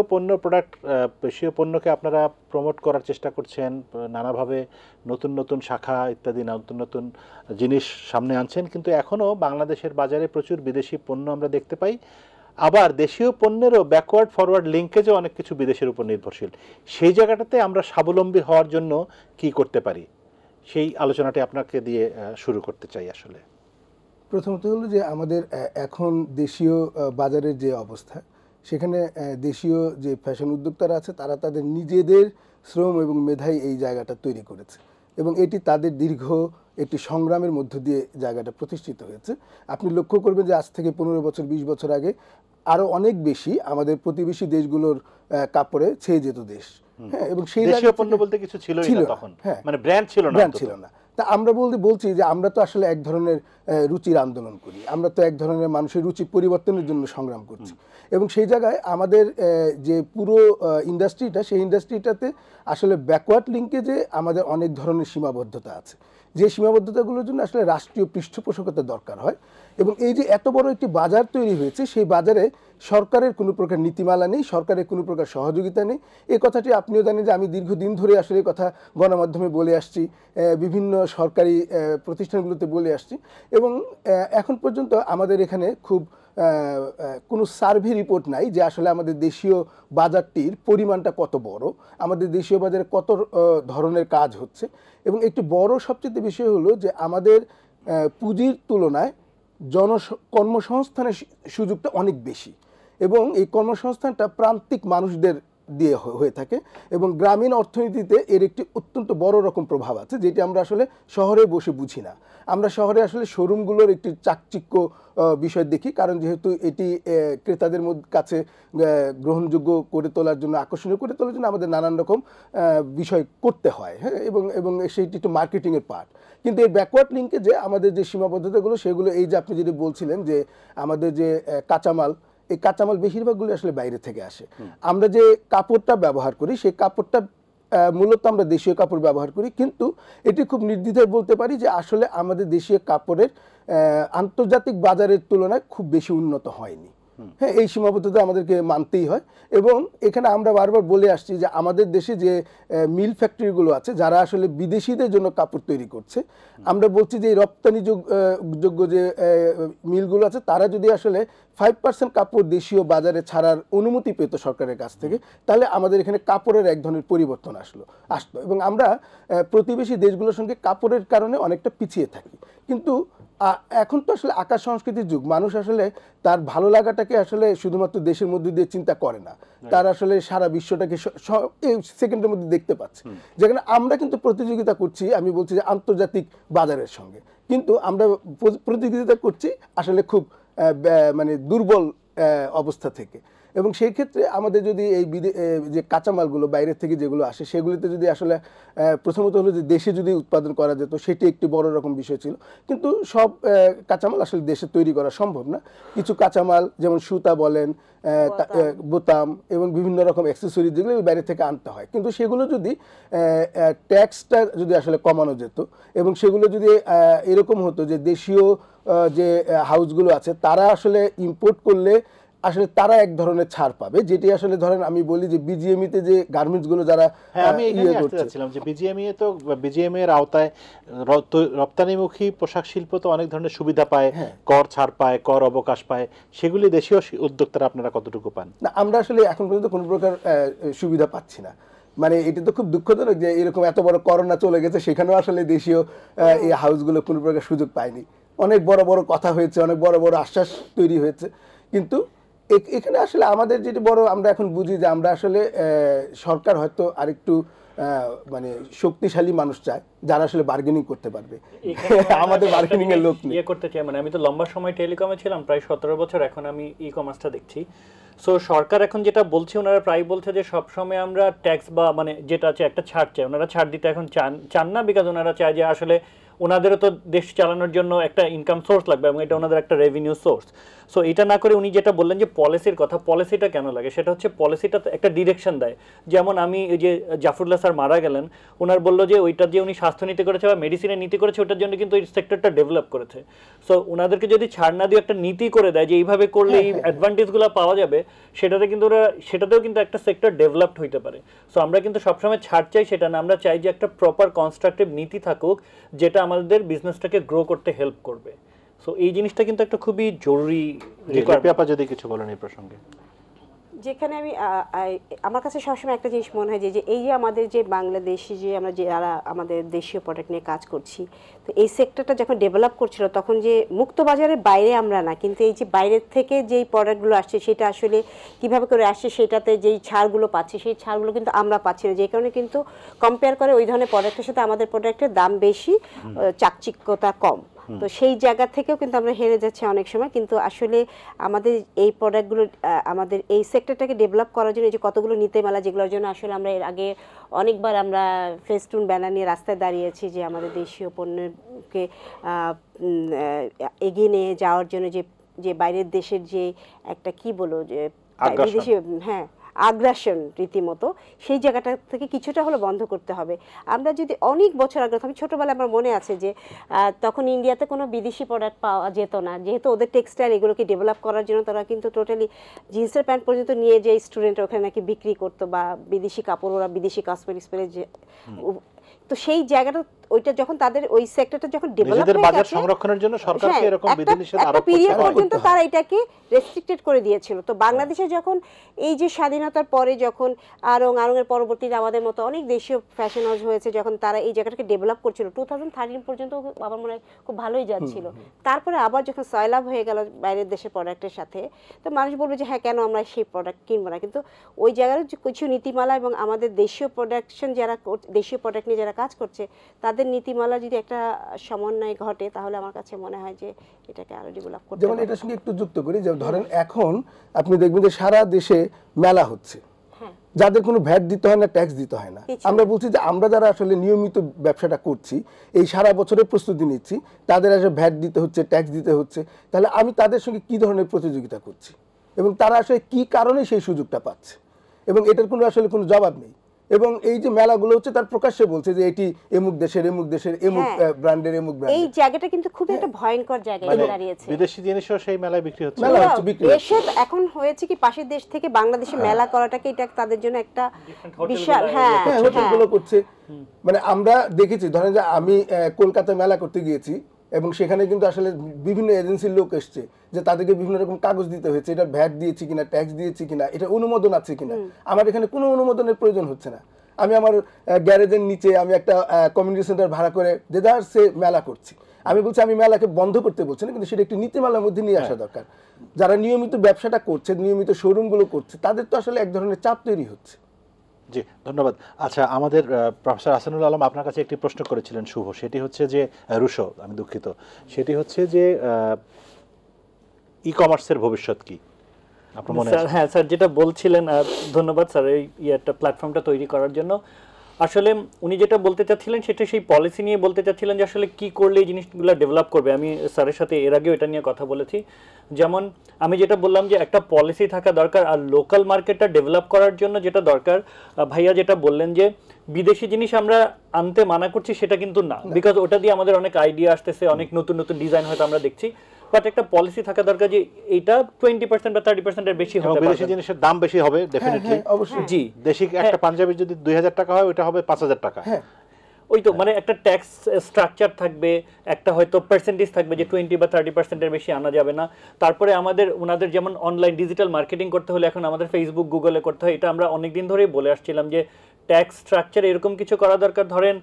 দেশীয় পণ্যকে আপনারা প্রমোট করার চেষ্টা করছেন নানাভাবে, নতুন নতুন শাখা ইত্যাদি নতুন নতুন জিনিস সামনে আনছেন, কিন্তু এখনও বাংলাদেশের বাজারে প্রচুর বিদেশি পণ্য আমরা দেখতে পাই। আবার দেশীয় পণ্যেরও ব্যাকওয়ার্ড ফরওয়ার্ড লিঙ্কেজও অনেক কিছু বিদেশের উপর নির্ভরশীল। সেই জায়গাটাতে আমরা স্বাবলম্বী হওয়ার জন্য কি করতে পারি, সেই আলোচনাটি আপনাকে দিয়ে শুরু করতে চাই। আসলে প্রথমত হলো যে আমাদের এখন দেশীয় বাজারের যে অবস্থা, সেখানে দেশীয় যে ফ্যাশন উদ্যোক্তারা আছে তারা তাদের নিজেদের শ্রম এবং মেধায় এই জায়গাটা তৈরি করেছে, এবং এটি তাদের দীর্ঘ একটি সংগ্রামের মধ্য দিয়ে জায়গাটা প্রতিষ্ঠিত হয়েছে। আপনি লক্ষ্য করবেন যে আজ থেকে 15 বছর 20 বছর আগে আরও অনেক বেশি আমাদের প্রতিবেশী দেশগুলোর কাপড়ে ছেয়ে যেত দেশ। হ্যাঁ, এবং সেই দেশীয় পণ্য বলতে কিছু ছিল না তখন, হ্যাঁ, মানে ব্র্যান্ড ছিল না। তা আমরা বলছি যে আমরা তো আসলে এক ধরনের রুচির আন্দোলন করি, আমরা তো এক ধরনের মানুষের রুচি পরিবর্তনের জন্য সংগ্রাম করছি, এবং সেই জায়গায় আমাদের যে পুরো ইন্ডাস্ট্রিটা, সেই ইন্ডাস্ট্রিটাতে আসলে ব্যাকওয়ার্ড লিঙ্কেজে আমাদের অনেক ধরনের সীমাবদ্ধতা আছে, যে সীমাবদ্ধতাগুলোর জন্য আসলে রাষ্ট্রীয় পৃষ্ঠপোষকতা দরকার হয়। এবং এই যে এত বড় একটি বাজার তৈরি হয়েছে, সেই বাজারে সরকারের কোনো প্রকার নীতিমালা নেই, সরকারের কোনো প্রকার সহযোগিতা নেই। এই কথাটি আপনিও জানেন যে আমি দীর্ঘদিন ধরে আসলে এই কথা গণমাধ্যমে বলে আসছি, বিভিন্ন সরকারি প্রতিষ্ঠানগুলোতে বলে আসছি, এবং এখন পর্যন্ত আমাদের এখানে খুব কোনো সার্ভে রিপোর্ট নাই যে আসলে আমাদের দেশীয় বাজারটির পরিমাণটা কত বড়, আমাদের দেশীয় বাজারে কত ধরনের কাজ হচ্ছে। এবং একটি বড় সবচেয়ে বিষয় হলো যে আমাদের পুঁজির তুলনায় কর্মসংস্থানের সুযোগটা অনেক বেশি, এবং এই কর্মসংস্থানটা প্রান্তিক মানুষদের দিয়ে হয়ে থাকে, এবং গ্রামীণ অর্থনীতিতে এর একটি অত্যন্ত বড় রকম প্রভাব আছে, যেটি আমরা আসলে শহরে বসে বুঝি না। আমরা শহরে আসলে শোরুমগুলোর একটি চাকচিক্য বিষয় দেখি, কারণ যেহেতু এটি ক্রেতাদের কাছে গ্রহণযোগ্য করে তোলার জন্য, আকর্ষণীয় করে তোলার জন্য আমাদের নানান রকম বিষয় করতে হয়, হ্যাঁ, এবং সেইটি একটু মার্কেটিংয়ের পার্ট। কিন্তু এর ব্যাকওয়ার্ড লিঙ্কে যে আমাদের যে সীমাবদ্ধতাগুলো, সেগুলো এই যে আপনি যেটি বলছিলেন যে আমাদের যে কাঁচামাল, এই কাঁচামাল বেশিরভাগগুলো আসলে বাইরে থেকে আসে। আমরা যে কাপড়টা ব্যবহার করি, সেই কাপড়টা মূলত আমরা দেশীয় কাপড় ব্যবহার করি, কিন্তু এটি খুব নির্দ্বিধায় বলতে পারি যে আসলে আমাদের দেশীয় কাপড়ের আন্তর্জাতিক বাজারের তুলনায় খুব বেশি উন্নত হয়নি। হ্যাঁ, এই সীমাবদ্ধতা আমাদেরকে মানতেই হয়। এবং এখানে আমরা বারবার বলে আসছি যে আমাদের দেশে যে মিল ফ্যাক্টরিগুলো আছে, যারা আসলে বিদেশিদের জন্য কাপড় তৈরি করছে, আমরা বলছি যে এই রপ্তানি যোগ্য যে মিলগুলো আছে, তারা যদি আসলে 5% কাপড় দেশীয় বাজারে ছাড়ার অনুমতি পেত সরকারের কাছ থেকে, তাহলে আমাদের এখানে কাপড়ের এক ধরনের পরিবর্তন আসতো। এবং আমরা প্রতিবেশী দেশগুলোর সঙ্গে কাপড়ের কারণে অনেকটা পিছিয়ে থাকি। কিন্তু এখন তো আসলে আকাশ সংস্কৃতির যুগ, মানুষ আসলে তার ভালো লাগাটাকে আসলে শুধুমাত্র দেশের মধ্যে দিয়ে চিন্তা করে না, তার আসলে সারা বিশ্বটাকে সেকেন্ডের মধ্যে দেখতে পাচ্ছে। যেখানে আমরা কিন্তু প্রতিযোগিতা করছি, আমি বলছি যে আন্তর্জাতিক বাজারের সঙ্গে, কিন্তু আমরা প্রতিযোগিতা করছি আসলে খুব মানে দুর্বল অবস্থা থেকে। এবং সেই ক্ষেত্রে আমাদের যদি এই যে কাঁচামালগুলো বাইরের থেকে যেগুলো আসে, সেগুলিতে যদি আসলে প্রথমত হলো যে দেশে যদি উৎপাদন করা যেত, সেটি একটি বড় রকম বিষয় ছিল। কিন্তু সব কাঁচামাল আসলে দেশে তৈরি করা সম্ভব না। কিছু কাঁচামাল যেমন সুতা বলেন, বোতাম এবং বিভিন্ন রকম অ্যাক্সেসরি, যেগুলো বাইরে থেকে আনতে হয়, কিন্তু সেগুলো যদি ট্যাক্সটা যদি আসলে কমানো যেত, এবং সেগুলো যদি এরকম হতো যে দেশীয় যে হাউসগুলো আছে, তারা আসলে ইম্পোর্ট করলে আসলে তারা এক ধরনের ছাড় পাবে, যেটি আসলে ধরেন আমি বলি যে বিজিএমইতে যে গার্মেন্টসগুলো যারা আমি এখানে আসতে চাচ্ছিলাম যে বিজিএমই এর আওতায় রপ্তানিমুখী পোশাক শিল্প তো অনেক ধরনের সুবিধা পায়, কর ছাড় পায়, কর অবকাশ পায়, সেগুলি দেশীয় উদ্যোক্তারা আপনারা কতটুকু পান? না, আমরা আসলে এখন পর্যন্ত কোনো প্রকার সুবিধা পাচ্ছি না। মানে এটা তো খুব দুঃখজনক যে এরকম এত বড় করোনা চলে গেছে, সেখানেও আসলে দেশীয় এই হাউসগুলো কোনো প্রকার সুযোগ পায়নি। অনেক বড় বড় কথা হয়েছে, অনেক বড় বড় আশ্বাস তৈরি হয়েছে, কিন্তু এখানে আসলে আমাদের যেটি বড়, আমরা এখন বুঝি যে আমরা আসলে সরকার হয়তো আরেকটু মানে শক্তিশালী মানুষ চায়, যারা আসলে বার্গেনিং করতে পারবে। আমাদের বার্গেনিং এর লোক নেই। করতে চাই, মানে আমি তো লম্বা সময় টেলিকমে ছিলাম, প্রায় 17 বছর, এখন আমি ই কমার্সটা দেখছি। সো সরকার এখন যেটা বলছে, ওনারা প্রায় বলছে যে সবসময় আমরা ট্যাক্স বা মানে যেটা আছে একটা ছাড় চাই, ওনারা ছাড় দিতে এখন চান না, বিকজ ওনারা চায় যে আসলে ওনাদেরও তো দেশ চালানোর জন্য একটা ইনকাম সোর্স লাগবে, এবং এটা ওনাদের একটা রেভিনিউ সোর্স। সো এটা না করে উনি যেটা বললেন যে পলিসির কথা, পলিসিটা কেন লাগে, সেটা হচ্ছে পলিসিটা একটা ডিরেকশন দেয়। যেমন আমি এই যে জাফরুল্লাহ স্যার মারা গেলেন, ওনার বললো যে ওইটার যে উনি স্বাস্থ্য নীতি করেছে বা মেডিসিনের নীতি করেছে, ওটার জন্য কিন্তু এই সেক্টরটা ডেভেলপ করেছে। সো ওনাদেরকে যদি ছাড় না দিয়ে একটা নীতি করে দেয় যে এইভাবে করলে এই অ্যাডভান্টেজগুলো পাওয়া যাবে, সেটাতে কিন্তু ওরা সেটাতেও কিন্তু একটা সেক্টর ডেভেলপড হইতে পারে। সো আমরা কিন্তু সবসময় ছাড় চাই সেটা না, আমরা চাই যে একটা প্রপার কনস্ট্রাকটিভ নীতি থাকুক, যেটা আমাদের বিজনেসটাকে গ্রো করতে হেল্প করবে। সো এই জিনিসটা কিন্তু একটা খুবই জরুরি ব্যাপার। যদি কিছু বলেন এই প্রসঙ্গে। যেখানে আমি আমার কাছে সবসময় একটা জিনিস মনে হয় যে এই যে আমাদের যে বাংলাদেশি যে আমরা যারা আমাদের দেশীয় প্রোডাক্ট নিয়ে কাজ করছি, তো এই সেক্টরটা যখন ডেভেলপ করছিল, তখন যে মুক্ত বাজারের বাইরে আমরা না, কিন্তু এই যে বাইরের থেকে যেই প্রোডাক্টগুলো আসছে, সেটা আসলে কিভাবে করে আসছে, সেটাতে যেই ছাড়গুলো পাচ্ছি, সেই ছাড়গুলো কিন্তু আমরা পাচ্ছি না, যে কারণে কিন্তু কম্পেয়ার করে ওই ধরনের প্রোডাক্টের সাথে আমাদের প্রোডাক্টের দাম বেশি, চাকচিক্যতা কম। তো সেই জায়গা থেকেও কিন্তু আমরা হেরে যাচ্ছি অনেক সময়। কিন্তু আসলে আমাদের এই প্রোডাক্টগুলো, আমাদের এই সেক্টরটাকে ডেভেলপ করার জন্য যে কতগুলো নীতিমালা, যেগুলোর জন্য আসলে আমরা এর আগে অনেকবার আমরা ফেস্টুন ব্যানার নিয়ে রাস্তায় দাঁড়িয়েছি, যে আমাদের দেশীয় পণ্যকে এগিয়ে নিয়ে যাওয়ার জন্য যে বাইরের দেশের যে একটা কি বলো যে বিদেশি, হ্যাঁ, আগ্রাসন রীতিমতো, সেই জায়গাটা থেকে কিছুটা হলো বন্ধ করতে হবে। আমরা যদি অনেক বছর আগে, আমি ছোটোবেলায় আমার মনে আছে যে তখন ইন্ডিয়াতে কোনো বিদেশি প্রোডাক্ট পাওয়া যেত না, যেহেতু ওদের টেক্সটাইল এগুলোকে ডেভেলপ করার জন্য তারা কিন্তু টোটালি জিন্সের প্যান্ট পর্যন্ত নিয়ে যে স্টুডেন্টরা ওখানে নাকি বিক্রি করতো, বা বিদেশি কাপড়, ওরা বিদেশি কসমেটিক্স পরে যে, তো সেই জায়গাটা ওইটা যখন তাদের ওই সেক্টরটা যখন ডেভেলপ নিজেদের হয়ে বাজার গেছে, সংরক্ষণের জন্য সরকারকে হ্যাঁ, এরকম একটা বিধিনিষেধ একটা আরোপ পিরিয়ড করতে হয়। পর্যন্ত তারা এটাকে রেস্ট্রিক্টেড করে দিয়েছিল। তো বাংলাদেশে যখন এই যে স্বাধীনতার পরে যখন আরঙের পরবর্তীতে আমাদের মতো অনেক দেশীয় ফ্যাশন হাউস হয়েছে, যখন তারা এই জায়গাটাকে ডেভেলপ করছিল 2013 পর্যন্ত আমার মনে হয় খুব ভালোই যাচ্ছিল। তারপরে আবার যখন সয়লাভ হয়ে গেল বাইরের দেশের প্রোডাক্টের সাথে, তো মানুষ বলবে যে হ্যাঁ কেন আমরা সেই প্রোডাক্ট কিনবো না, কিন্তু ওই জায়গার যে কিছু নীতিমালা এবং আমাদের দেশীয় প্রোডাকশন যারা দেশীয় প্রোডাক্ট নিয়ে যারা কাজ করছে তাদের নীতিমালা যদি একটা সমন্বয় ঘটে, তাহলে আমার কাছে মনে হয় যে এটাকে আরো ডেভেলপ করতে যেমন পারে। এটার সঙ্গে একটু যুক্ত করি, যে ধরেন এখন আপনি দেখবেন যে সারা দেশে মেলা হচ্ছে, হ্যাঁ, যাদের কোনো ভ্যাট দিতে হয় না, ট্যাক্স দিতে হয় না। কিছু আমরা বলছি যে আমরা যারা আসলে নিয়মিত ব্যবসাটা করছি, এই সারা বছরের প্রস্তুতি নিচ্ছি, তাদের আসলে ভ্যাট দিতে হচ্ছে, ট্যাক্স দিতে হচ্ছে, তাহলে আমি তাদের সঙ্গে কি ধরনের প্রতিযোগিতা করছি এবং তারা আসলে কি কারণে সেই সুযোগটা পাচ্ছে, এবং এটার কোনো আসলে কোনো জবাব নেই। এবং এই যে মেলাগুলো হচ্ছে তার প্রকাশ্যে বলছে যে এটি এমুক দেশের এমুক হ্যাঁ। ব্র্যান্ডের এমুক এই ব্র্যান্ডের জায়গাটা কিন্তু খুব একটা ভয়ঙ্কর জায়গায় মানে দাঁড়িয়েছে। বিদেশি জিনিসও সেই মেলায় বিক্রি হচ্ছে। মেলা হচ্ছে, বিক্রি হচ্ছে। দেশে এখন হয়েছে কি পাশের দেশ থেকে বাংলাদেশে মেলা করাটাকে এটা তাদের জন্য একটা হোটেলগুলো বিশাল, এগুলো হ্যাঁ হ্যাঁ, হোটেলগুলো করছে। মানে আমরা দেখেছি, ধরেন যে আমি কলকাতায় মেলা করতে গিয়েছি এবং সেখানে কিন্তু আসলে বিভিন্ন এজেন্সির লোক এসছে, যে তাদেরকে বিভিন্ন রকম কাগজ দিতে হয়েছে, এটা ভ্যাট দিয়েছি কিনা, ট্যাক্স দিয়েছি কিনা, এটা অনুমোদন আছে কিনা। আমার এখানে কোনো অনুমোদনের প্রয়োজন হচ্ছে না। আমি আমার গ্যারেজের নিচে আমি একটা কমিউনিটি সেন্টার ভাড়া করে দেদারসে মেলা করছি। আমি বলছি আমি মেলাকে বন্ধ করতে বলছি না, কিন্তু সেটা একটি নীতিমালার মধ্যে নিয়ে আসা দরকার। যারা নিয়মিত ব্যবসাটা করছে, নিয়মিত শোরুমগুলো করছে, তাদের তো আসলে এক ধরনের চাপ তৈরি হচ্ছে। জি, ধন্যবাদ। আচ্ছা, আমাদের প্রফেসর আহসানুল আলম আপনার কাছে একটি প্রশ্ন করেছিলেন শুভ, সেটি হচ্ছে যে রুশো, আমি দুঃখিত, সেটি হচ্ছে যে ই কমার্সের ভবিষ্যৎ কি আপনার মনে স্যার, আছে? হ্যাঁ স্যার, যেটা বলছিলেন, ধন্যবাদ স্যার এই একটা প্ল্যাটফর্মটা তৈরি করার জন্য। আসলে উনি যেটা বলতে চাচ্ছিলেন সেটা সেই পলিসি নিয়ে বলতে চাচ্ছিলেন যে আসলে কি করলে এই জিনিসগুলো ডেভেলপ করবে। আমি স্যারের সাথে এর আগেও এটা নিয়ে কথা বলেছি। যেমন আমি যেটা বললাম যে একটা পলিসি থাকা দরকার, আর লোকাল মার্কেটটা ডেভেলপ করার জন্য যেটা দরকার, ভাইয়া যেটা বললেন যে বিদেশি জিনিস আমরা আনতে মানা করছি, সেটা কিন্তু না, বিকজ ওটা দিয়ে আমাদের অনেক আইডিয়া আসতেছে, অনেক নতুন নতুন ডিজাইন হয়তো আমরা দেখছি, বাট একটা পলিসি থাকা দরকার যে এটা 20% বা 30% এর বেশি এবং হতে বিদেশি পারে। জিনিসের দাম বেশি হবে ডেফিনেটলি। অবশ্যই। জি, দেশি একটা পাঞ্জাবি যদি 2000 টাকা হয়, ওটা হবে 5000 টাকা। হ্যাঁ, ওই তো, মানে একটা ট্যাক্স স্ট্রাকচার থাকবে, একটা হয়তো পার্সেন্টেজ থাকবে যে 20 বা 30%-এর বেশি আনা যাবে না। তারপরে ওনাদের যেমন অনলাইন ডিজিটাল মার্কেটিং করতে হলে এখন আমাদের ফেসবুক, গুগলে করতে হয়। এটা আমরা অনেকদিন ধরেই বলে আসছিলাম যে ট্যাক্স স্ট্রাকচার এরকম কিছু করা দরকার। ধরেন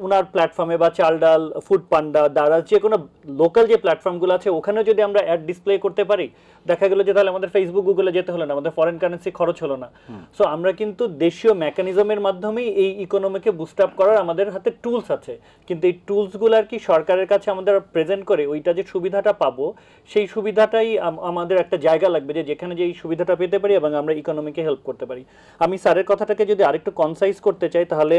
ওনার প্ল্যাটফর্মে বা চাল ডাল, ফুড পান্ডা, দারাজ, যে কোনো লোকাল যে প্ল্যাটফর্মগুলো আছে ওখানেও যদি আমরা অ্যাড ডিসপ্লে করতে পারি, দেখা গেল যে তাহলে আমাদের ফেসবুক, গুগলে যেতে হলো না, আমাদের ফরেন কারেন্সি খরচ হলো না। সো আমরা কিন্তু দেশীয় মেকানিজমের মাধ্যমেই এই ইকোনমিকে বুস্ট আপ করার আমাদের হাতে টুলস আছে, কিন্তু এই টুলসগুলো আর কি সরকারের কাছে আমাদের প্রেজেন্ট করে ওইটা যে সুবিধাটা পাবো, সেই সুবিধাটাই আমাদের একটা জায়গা লাগবে যে যেখানে যে এই সুবিধাটা পেতে পারি এবং আমরা ইকোনমিকে হেল্প করতে পারি। আমি স্যারের কথাটাকে যদি আরেকটু কনসাইজ করতে চাই, তাহলে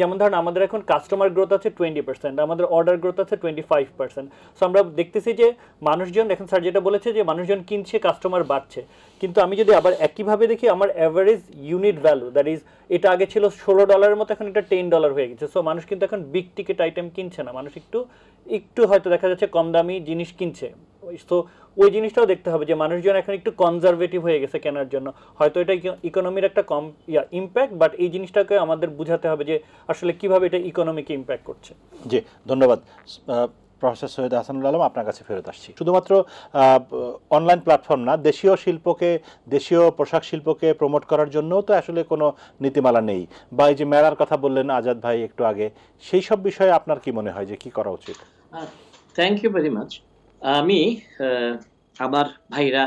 যেমন ধরেন আমাদের এখন কাস্টমার গ্রোথ আছে 20%, আমাদের অর্ডার গ্রোথ আছে 25%। সো আমরা দেখতেছি যে মানুষজন, এখন স্যার যেটা বলেছে যে মানুষজন কিনছে, কাস্টমার বাড়ছে, কিন্তু আমি যদি আবার একইভাবে দেখি আমার average unit value, that is এটা আগে ছিল $16 মতো, এখন এটা $10 হয়ে গেছে। সো মানুষ কিন্তু এখন বিগ টিকেট আইটেম কিনছে না, মানুষ একটু হয়তো দেখা যাচ্ছে কম দামি জিনিস কিনছে। তো ওই জিনিসটাও দেখতে হবে যে মানুষজন এখন একটু কনজারভেটিভ হয়ে গেছে কেনার জন্য। হয়তো এটা ইকোনমির একটা কম ইম্প্যাক্ট, বাট এই জিনিসটাকে আমাদের বুঝাতে হবে যে আসলে কিভাবে এটা ইকোনমিকে ইম্প্যাক্ট করছে। জি, ধন্যবাদ। প্রফেসর সৈয়দ আহসানুল আলম, আপনার কাছে ফেরত আসছি। শুধুমাত্র অনলাইন প্ল্যাটফর্ম না, দেশীয় শিল্পকে, দেশীয় পোশাক শিল্পকে প্রমোট করার জন্যও তো আসলে কোনো নীতিমালা নেই, বা এই যে মেলার কথা বললেন আজাদ ভাই একটু আগে, সেই সব বিষয়ে আপনার কি মনে হয় যে কি করা উচিত? Thank you very much. আমি আমার ভাইরা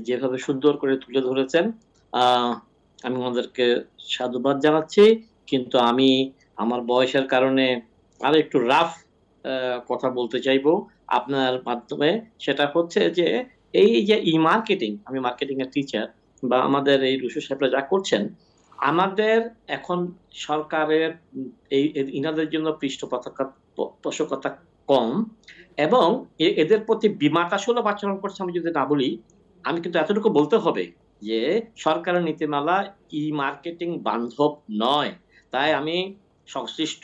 যেভাবে সুন্দর করে তুলে ধরেছেন, আমি ওনাদেরকে সাধুবাদ জানাচ্ছি, কিন্তু আমি আমার বয়সের কারণে আরো একটু রাফ কথা বলতে চাইবো আপনার মাধ্যমে। সেটা হচ্ছে যে এই যে ই মার্কেটিং, আমি মার্কেটিং এর টিচার, বা আমাদের এই রুশু সাহেবরা যা করছেন, আমাদের এখন সরকারের ইনাদের জন্য পৃষ্ঠপোষকতা কম, এবং এদের প্রতি বিমাতা সুলভ আচরণ করছে আমি যদি না বলি। আমি কিন্তু এতটুকু বলতে হবে যে সরকারের নীতিমালা ই মার্কেটিং বান্ধব নয়। তাই আমি সংশ্লিষ্ট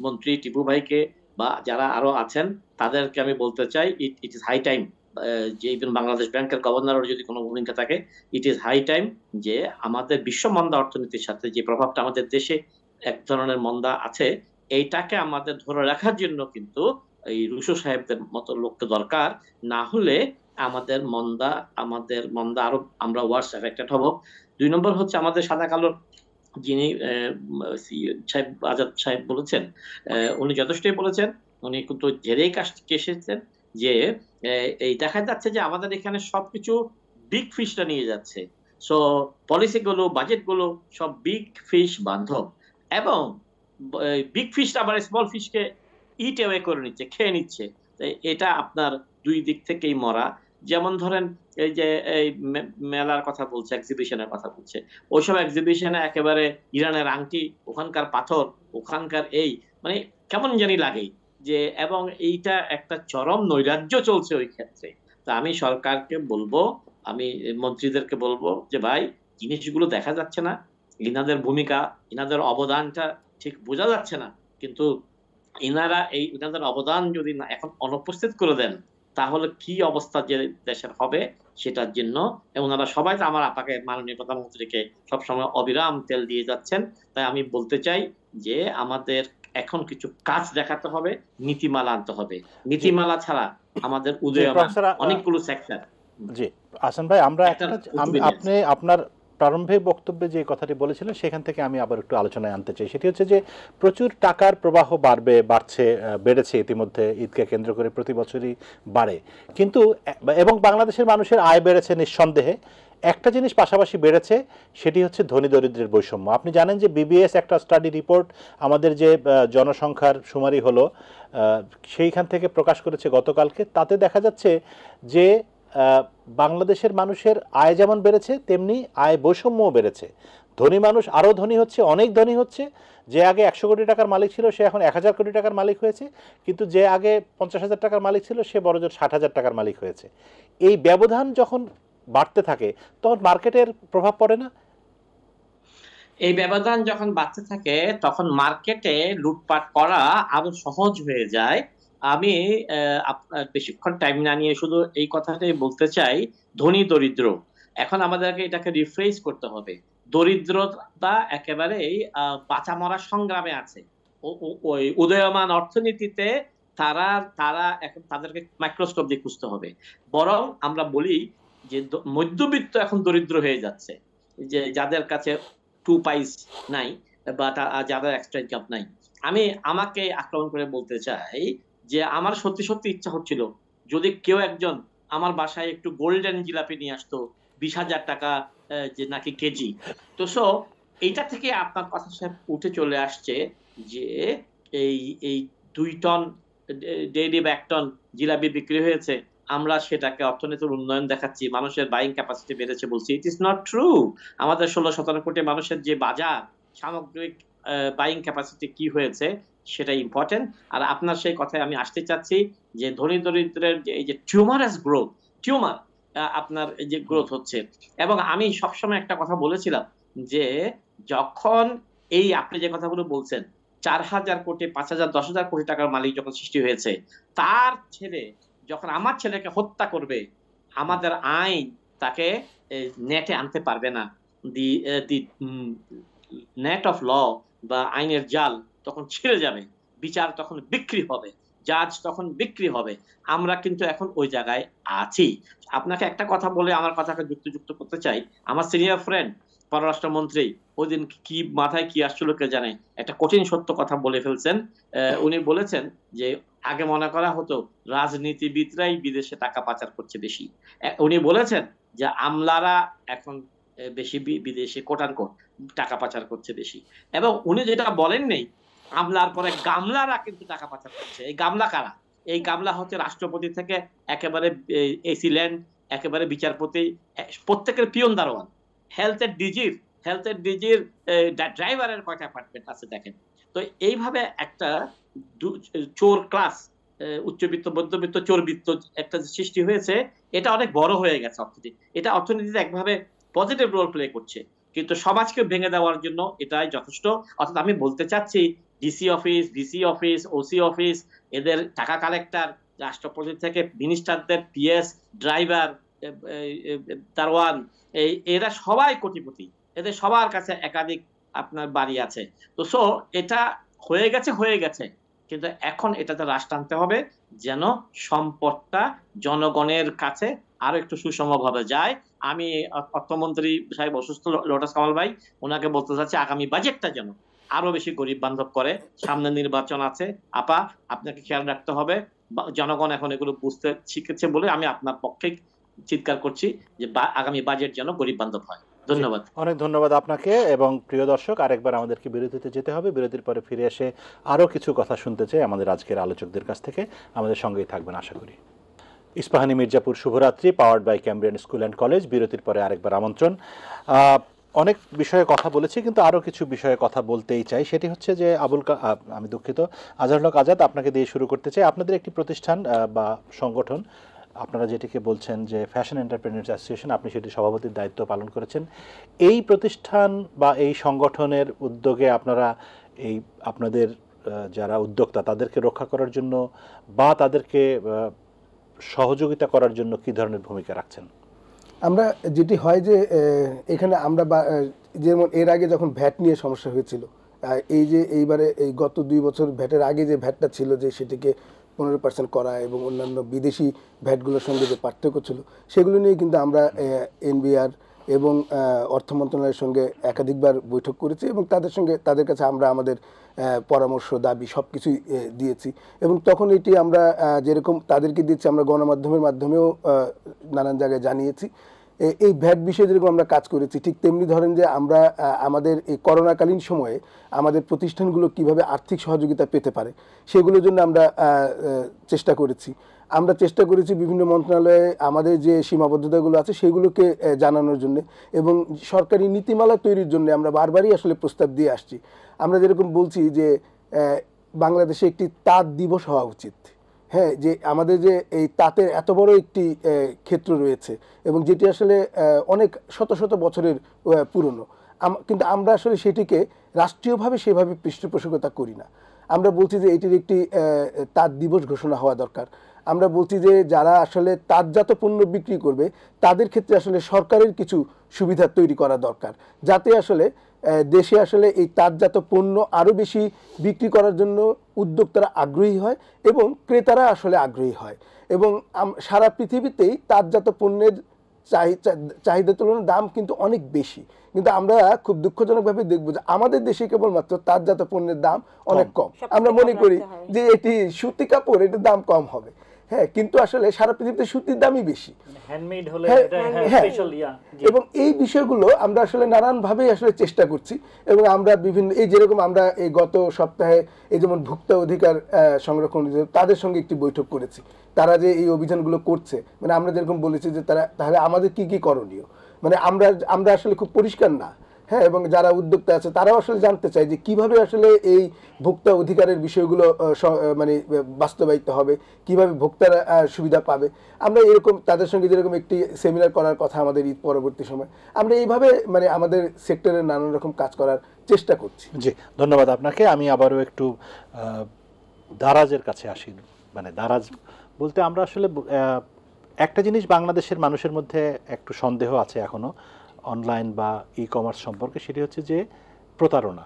মন্ত্রী টিপু ভাইকে বা যারা আরো আছেন তাদেরকে আমি বলতে চাই, ইট ইজ হাই টাইম, যে ইভেন বাংলাদেশ ব্যাংকের গভর্নরের যদি কোনো ভূমিকা থাকে, ইট ইজ হাই টাইম যে আমাদের বিশ্ব মন্দা অর্থনীতির সাথে যে প্রভাবটা আমাদের দেশে এক ধরনের মন্দা আছে, এইটাকে আমাদের ধরে রাখার জন্য কিন্তু এই রুশো সাহেবদের মতো লোককে দরকার, না হলে আমাদের মন্দা আরো আমরা ওয়ার্স এফেক্টেড হব। 2 নম্বর হচ্ছে আমাদের সাদা কালো যিনি সাহেব আজাদ সাহেব বলেছেন, উনি যথেষ্টই বলেছেন, উনি কিন্তু জেরেই এসেছেন যে এই দেখা যাচ্ছে যে আমাদের এখানে সবকিছু বিগ ফিশটা নিয়ে যাচ্ছে। সো পলিসি গুলো, বাজেট গুলো সব বিগ ফিশ বান্ধব, এবং বিগ ফিশ আবার স্মল ফিশকে ইট অ্যাওয়ে করে নিচ্ছে, খেয়ে নিচ্ছে। এটা আপনার দুই দিক থেকেই মরা। যেমন ধরেন এই যে এই মেলার কথা বলছে, এক্সিবিশনের কথা বলছে, ওইসব এক্সিবিশনে একেবারে ইরানের আংটি, ওখানকার পাথর, ওখানকার এই মানে কেমন জানি লাগে যে, এবং এইটা একটা চরম নৈরাজ্য চলছে ওই ক্ষেত্রে। তা আমি সরকারকে বলবো, আমি মন্ত্রীদেরকে বলবো যে ভাই, জিনিসগুলো দেখা যাচ্ছে না, ইনাদের ভূমিকা, ইনাদের অবদানটা ঠিক বোঝা যাচ্ছে না, কিন্তু ইনাদের অবদান যদি না এখন অনুপস্থিত করে দেন, তাহলে কি অবস্থা যে দেশের হবে সেটার জন্য। এবং ওনারা সবাই তো আমার আপাকে, মাননীয় প্রধানমন্ত্রীকে সবসময় অবিরাম তেল দিয়ে যাচ্ছেন। তাই আমি বলতে চাই যে আমাদের এখন কিছু কাজ দেখাতে হবে, নীতিমালা আনতে হবে। নীতিমালা ছাড়া আমাদের উদীয়মান অনেকগুলো সেক্টর। জি আহসান ভাই, আমরা একটা আপনি আপনার প্রারম্ভিক বক্তব্যে যে কথাটি বলেছিলেন সেখান থেকে আমি আবার একটু আলোচনায় আনতে চাই। সেটি হচ্ছে যে প্রচুর টাকার প্রবাহ বেড়েছে ইতিমধ্যে, ঈদকে কেন্দ্র করে প্রতি বছরই বাড়ে, কিন্তু এবং বাংলাদেশের মানুষের আয় বেড়েছে নিঃসন্দেহে। একটা জিনিস পাশাপাশি বেড়েছে, সেটি হচ্ছে ধনী দরিদ্রের বৈষম্য। আপনি জানেন যে বিবিএস একটা স্টাডি রিপোর্ট আমাদের যে জনসংখ্যার শুমারি হলো সেইখান থেকে প্রকাশ করেছে গতকালকে। তাতে দেখা যাচ্ছে যে বাংলাদেশের মানুষের আয় যেমন বেড়েছে তেমনি আয় বৈষম্যও বেড়েছে। ধনী মানুষ আরও ধনী হচ্ছে, অনেক ধনী হচ্ছে। যে আগে 100 কোটি টাকার মালিক ছিল সে এখন 1000 কোটি টাকার মালিক হয়েছে, কিন্তু যে আগে 50,000 টাকার মালিক ছিল সে বড়জোর 60,000 টাকার মালিক হয়েছে। এই ব্যবধান যখন বাড়তে থাকে তখন মার্কেটের প্রভাব পড়ে না? এই ব্যবধান যখন বাড়তে থাকে তখন মার্কেটে লুটপাট করা আরো সহজ হয়ে যায়। আমি আপনার বেশিক্ষণ টাইম না নিয়ে শুধু এই কথাটাই বলতে চাই, ধনী দরিদ্র, এখন আমাদেরকে এটাকে রিফ্রেজ করতে হবে। দরিদ্রতা একেবারেই বাঁচা মরার সংগ্রামে আছে। ওই উদীয়মান অর্থনীতিতে তারা তারা এখন তাদেরকে মাইক্রোস্কোপ দিয়ে খুঁজতে হবে। বরং আমরা বলি যে মধ্যবিত্ত এখন দরিদ্র হয়ে যাচ্ছে, যে যাদের কাছে 2 পাইস নাই বা যাদের এক্সট্রা ইনকাম নাই। আমি আমাকে আক্রমণ করে বলতে চাই যে আমার সত্যি সত্যি ইচ্ছা হচ্ছিল যদি কেউ একজন আমার বাসায় একটু গোল্ডেন জিলাপি নিয়ে আসতো, 20,000 টাকা যে নাকি কেজি। তো এইটা থেকে আপনার কথা সাহেব উঠে চলে আসছে যে এই এই 2 টন ডেইলি 1 টন জিলাপি বিক্রি হয়েছে, আমরা সেটাকে অর্থনীতির উন্নয়ন দেখাচ্ছি, মানুষের বাইং ক্যাপাসিটি বেড়েছে বলছি। It is not true. আমাদের 16-17 কোটি মানুষের যে বাজার, সামগ্রিক বাইং ক্যাপাসিটি কি হয়েছে সেটা ইম্পর্টেন্ট। আর আপনার সেই কথায় আমি আসতে চাচ্ছি যে ধনী দরিদ্রের যে এই যে টিউমার আপনার এই যে গ্রোথ হচ্ছে। এবং আমি সবসময় একটা কথা বলেছিলাম যে যখন এই আপনি যে কথাগুলো বলছেন 4,000 কোটি, 5,000, 10,000 কোটি টাকার মালিক যখন সৃষ্টি হয়েছে, তার ছেলে যখন আমার ছেলেকে হত্যা করবে, আমাদের আইন তাকে নেটে আনতে পারবে না। দি দি নেট অফ ল বা আইনের জাল তখন ছিঁড়ে যাবে, বিচার তখন বিক্রি হবে, জাজ তখন বিক্রি হবে। আমরা কিন্তু এখন ওই জায়গায় আছি। আপনাকে একটা কথা বলে আমার কথাকে যুক্ত করতে চাই। আমার সিনিয়র ফ্রেন্ড পররাষ্ট্রমন্ত্রী ওই দিন কি মাথায় কি আসছিল কে জানে, একটা কঠিন সত্য কথা বলে ফেলছেন। উনি বলেছেন যে আগে মনে করা হতো রাজনীতিবিদরাই বিদেশে টাকা পাচার করছে বেশি। উনি বলেছেন যে আমলারা এখন বেশি বিদেশে কোটানকোট টাকা পাচার করছে বেশি। এবং উনি যেটা বলেন নেই, আমলার পরে গামলারা কিন্তু টাকা পাচার করছে। এই গামলা কারা? এই গামলা হচ্ছে রাষ্ট্রপতি থেকে একেবারে এসি ল্যান্ড, একেবারে বিচারপতি, প্রত্যেকের পিয়ন দারোয়ান, হেলথের ডিজির ড্রাইভারের কয়টা অ্যাপার্টমেন্ট আছে দেখেন। তো এইভাবে একটা চোর ক্লাস, উচ্চবিত্ত মধ্যবিত্ত চোরবিত্ত একটা সৃষ্টি হয়েছে, এটা অনেক বড় হয়ে গেছে অর্থনীতি। এটা অর্থনীতিতে একভাবে পজিটিভ রোল প্লে করছে, কিন্তু সমাজকে ভেঙে দেওয়ার জন্য এটাই যথেষ্ট। অর্থাৎ আমি বলতে চাচ্ছি DC office, VC office, OC office, এদের টাকা কালেক্টর, রাষ্ট্রপতি থেকে মিনিস্টারদের পিএস, ড্রাইভার, দারোয়ান, এরা সবাই কোটিপতি, এদের সবার কাছে একাধিক আপনার বাড়ি আছে। তো এটা হয়ে গেছে, কিন্তু এখন এটাতে রাশ টানতে হবে যেন সম্পদটা জনগণের কাছে আরো একটু সুষমভাবে যায়। আমি অর্থমন্ত্রী সাহেব অসুস্থ, লোটাস কামাল ভাই, ওনাকে বলতে চাচ্ছি আগামী বাজেটটা যেন আরো বেশি গরিব বান্ধব করে। সামনে নির্বাচন আছে, আপা আপনাকে খেয়াল রাখতে হবে। জনগণ এখন এগুলো বুঝতে শিখেছে বলে আমি আপনার পক্ষে চিৎকার করছি যে আগামী বাজেট যেন গরিব বান্ধব হয়। ধন্যবাদ। অনেক ধন্যবাদ আপনাকে। এবং প্রিয় দর্শক, আরেকবার আমাদেরকে বিরতিতে যেতে হবে। বিরতির পরে ফিরে এসে আরও কিছু কথা শুনতে চাই আমাদের আজকের আলোচকদের কাছ থেকে। আমাদের সঙ্গেই থাকবেন আশা করি। ইস্পাহানী মির্জাপুর শুভরাত্রি, powered by Cambrian school and college. বিরতির পরে আরেকবার আমন্ত্রণ। অনেক বিষয়ে কথা বলেছি, কিন্তু আরও কিছু বিষয়ে কথা বলতেই চাই। সেটি হচ্ছে যে আমি দুঃখিত, আজহারুল হক আজাদ, আপনাকে দিয়ে শুরু করতে চাই। আপনাদের একটি প্রতিষ্ঠান বা সংগঠন, আপনারা যেটিকে বলছেন যে ফ্যাশন এন্টারপ্রেনার্স অ্যাসোসিয়েশন, আপনি সেটি সভাপতির দায়িত্ব পালন করেছেন। এই প্রতিষ্ঠান বা এই সংগঠনের উদ্যোগে আপনারা এই আপনাদের যারা উদ্যোক্তা তাদেরকে রক্ষা করার জন্য বা তাদেরকে সহযোগিতা করার জন্য কি ধরনের ভূমিকা রাখছেন? আমরা যেটি হয় যে এখানে আমরা যেমন এর আগে যখন ভ্যাট নিয়ে সমস্যা হয়েছিল, এই যে এইবারে এই গত 2 বছর ভ্যাটের আগে যে ভ্যাটটা ছিল যে সেটিকে 15% করা এবং অন্যান্য বিদেশি ভ্যাটগুলোর সঙ্গে যে পার্থক্য ছিল, সেগুলো নিয়ে কিন্তু আমরা এনবিআর এবং অর্থ মন্ত্রণালয়ের সঙ্গে একাধিকবার বৈঠক করেছি এবং তাদের কাছে আমরা আমাদের পরামর্শ, দাবি সব কিছুই দিয়েছি। এবং তখন এটি আমরা যেরকম তাদেরকে দিচ্ছি, আমরা গণমাধ্যমের মাধ্যমেও নানান জায়গায় জানিয়েছি। এই ভ্যাট বিষয়ে যেরকম আমরা কাজ করেছি, ঠিক তেমনি ধরেন যে আমরা আমাদের এই করোনাকালীন সময়ে আমাদের প্রতিষ্ঠানগুলো কিভাবে আর্থিক সহযোগিতা পেতে পারে সেগুলোর জন্য আমরা চেষ্টা করেছি। আমরা চেষ্টা করেছি বিভিন্ন মন্ত্রণালয়ে আমাদের যে সীমাবদ্ধতাগুলো আছে সেগুলোকে জানানোর জন্য এবং সরকারি নীতিমালা তৈরির জন্য আমরা বারবারই আসলে প্রস্তাব দিয়ে আসছি। আমরা যেরকম বলছি যে বাংলাদেশে একটি তাঁত দিবস হওয়া উচিত। হ্যাঁ, যে আমাদের যে এই তাঁতের এত বড় একটি ক্ষেত্র রয়েছে এবং যেটি আসলে অনেক শত শত বছরের পুরনো, কিন্তু আমরা আসলে সেটিকে রাষ্ট্রীয়ভাবে সেভাবে পৃষ্ঠপোষকতা করি না। আমরা বলছি যে এটির একটি তাঁত দিবস ঘোষণা হওয়া দরকার। আমরা বলছি যে যারা আসলে তাঁতজাত পণ্য বিক্রি করবে তাদের ক্ষেত্রে আসলে সরকারের কিছু সুবিধা তৈরি করা দরকার, যাতে আসলে দেশে আসলে এই তাঁতজাত পণ্য আরও বেশি বিক্রি করার জন্য উদ্যোক্তারা আগ্রহী হয় এবং ক্রেতারা আসলে আগ্রহী হয় এবং সারা পৃথিবীতেই তাঁতজাত পণ্যের চাহিদার তুলনায় দাম কিন্তু অনেক বেশি, কিন্তু আমরা খুব দুঃখজনকভাবে দেখব যে আমাদের দেশে কেবলমাত্র তাঁতজাত পণ্যের দাম অনেক কম। আমরা মনে করি যে এটি সুতি কাপড়, এটার দাম কম হবে। হ্যাঁ, কিন্তু আসলে সারা পৃথিবীতে সুতির দামই বেশি। হ্যান্ডমেড হলে হ্যাঁ, এটা হ্যাঁ। স্পেশাল এবং এই বিষয়গুলো আমরা আসলে নানানভাবে আসলে চেষ্টা করছি এবং আমরা বিভিন্ন এই যেরকম আমরা এই গত সপ্তাহে এই যেমন ভোক্তা অধিকার সংরক্ষণ তাদের সঙ্গে একটি বৈঠক করেছি। তারা যে এই অভিযানগুলো করছে, মানে আমরা যেরকম বলেছি যে তাহলে আমাদের কি কি করণীয়, মানে আমরা আসলে খুব পরিষ্কার না। হ্যাঁ, এবং যারা উদ্যোক্তা আছে তারাও আসলে জানতে চায় যে কিভাবে আসলে এই ভোক্তা অধিকারের বিষয়গুলো মানে বাস্তবায়িত হবে, কিভাবে ভোক্তারা সুবিধা পাবে। আমরা এরকম তাদের সঙ্গে যেরকম একটি সেমিনার করার কথা আমাদের ঈদ পরবর্তী সময়, আমরা এইভাবে মানে আমাদের সেক্টরে নানান রকম কাজ করার চেষ্টা করছি। জি, ধন্যবাদ আপনাকে। আমি আবারও একটু দারাজের কাছে আসি। মানে দারাজ বলতে আমরা আসলে একটা জিনিস বাংলাদেশের মানুষের মধ্যে একটু সন্দেহ আছে এখনো অনলাইন বা ই কমার্স সম্পর্কে, সেটি হচ্ছে যে প্রতারণা।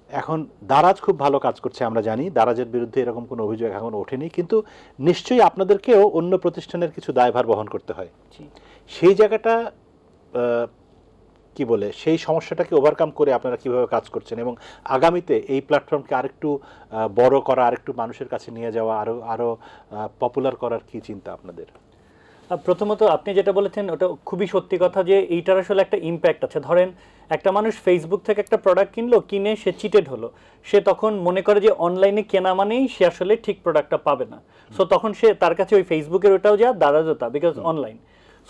এখন দারাজ খুব ভালো কাজ করছে, আমরা জানি দারাজের বিরুদ্ধে এরকম কোনো অভিযোগ এখন ওঠেনি, কিন্তু নিশ্চয়ই আপনাদেরকেও অন্য প্রতিষ্ঠানের কিছু দায়ভার বহন করতে হয়। সেই জায়গাটা কি বলে, সেই সমস্যাটাকে ওভারকাম করে আপনারা কিভাবে কাজ করছেন এবং আগামীতে এই প্ল্যাটফর্মকে আরেকটু বড় করা, আরেকটু মানুষের কাছে নিয়ে যাওয়া, আরো পপুলার করার কি চিন্তা আপনাদের? প্রথমত আপনি যেটা বলেছেন ওটা খুবই সত্যি কথা যে এইটার আসলে একটা ইম্প্যাক্ট আছে। ধরেন একটা মানুষ ফেসবুক থেকে একটা প্রোডাক্ট কিনে সে চিটেড হলো, সে তখন মনে করে যে অনলাইনে কেনা মানেই সে আসলে ঠিক প্রোডাক্টটা পাবে না। সো তখন সে তার কাছে ওই ফেসবুকের ওটাও যা দারাজতা, বিকজ অনলাইন।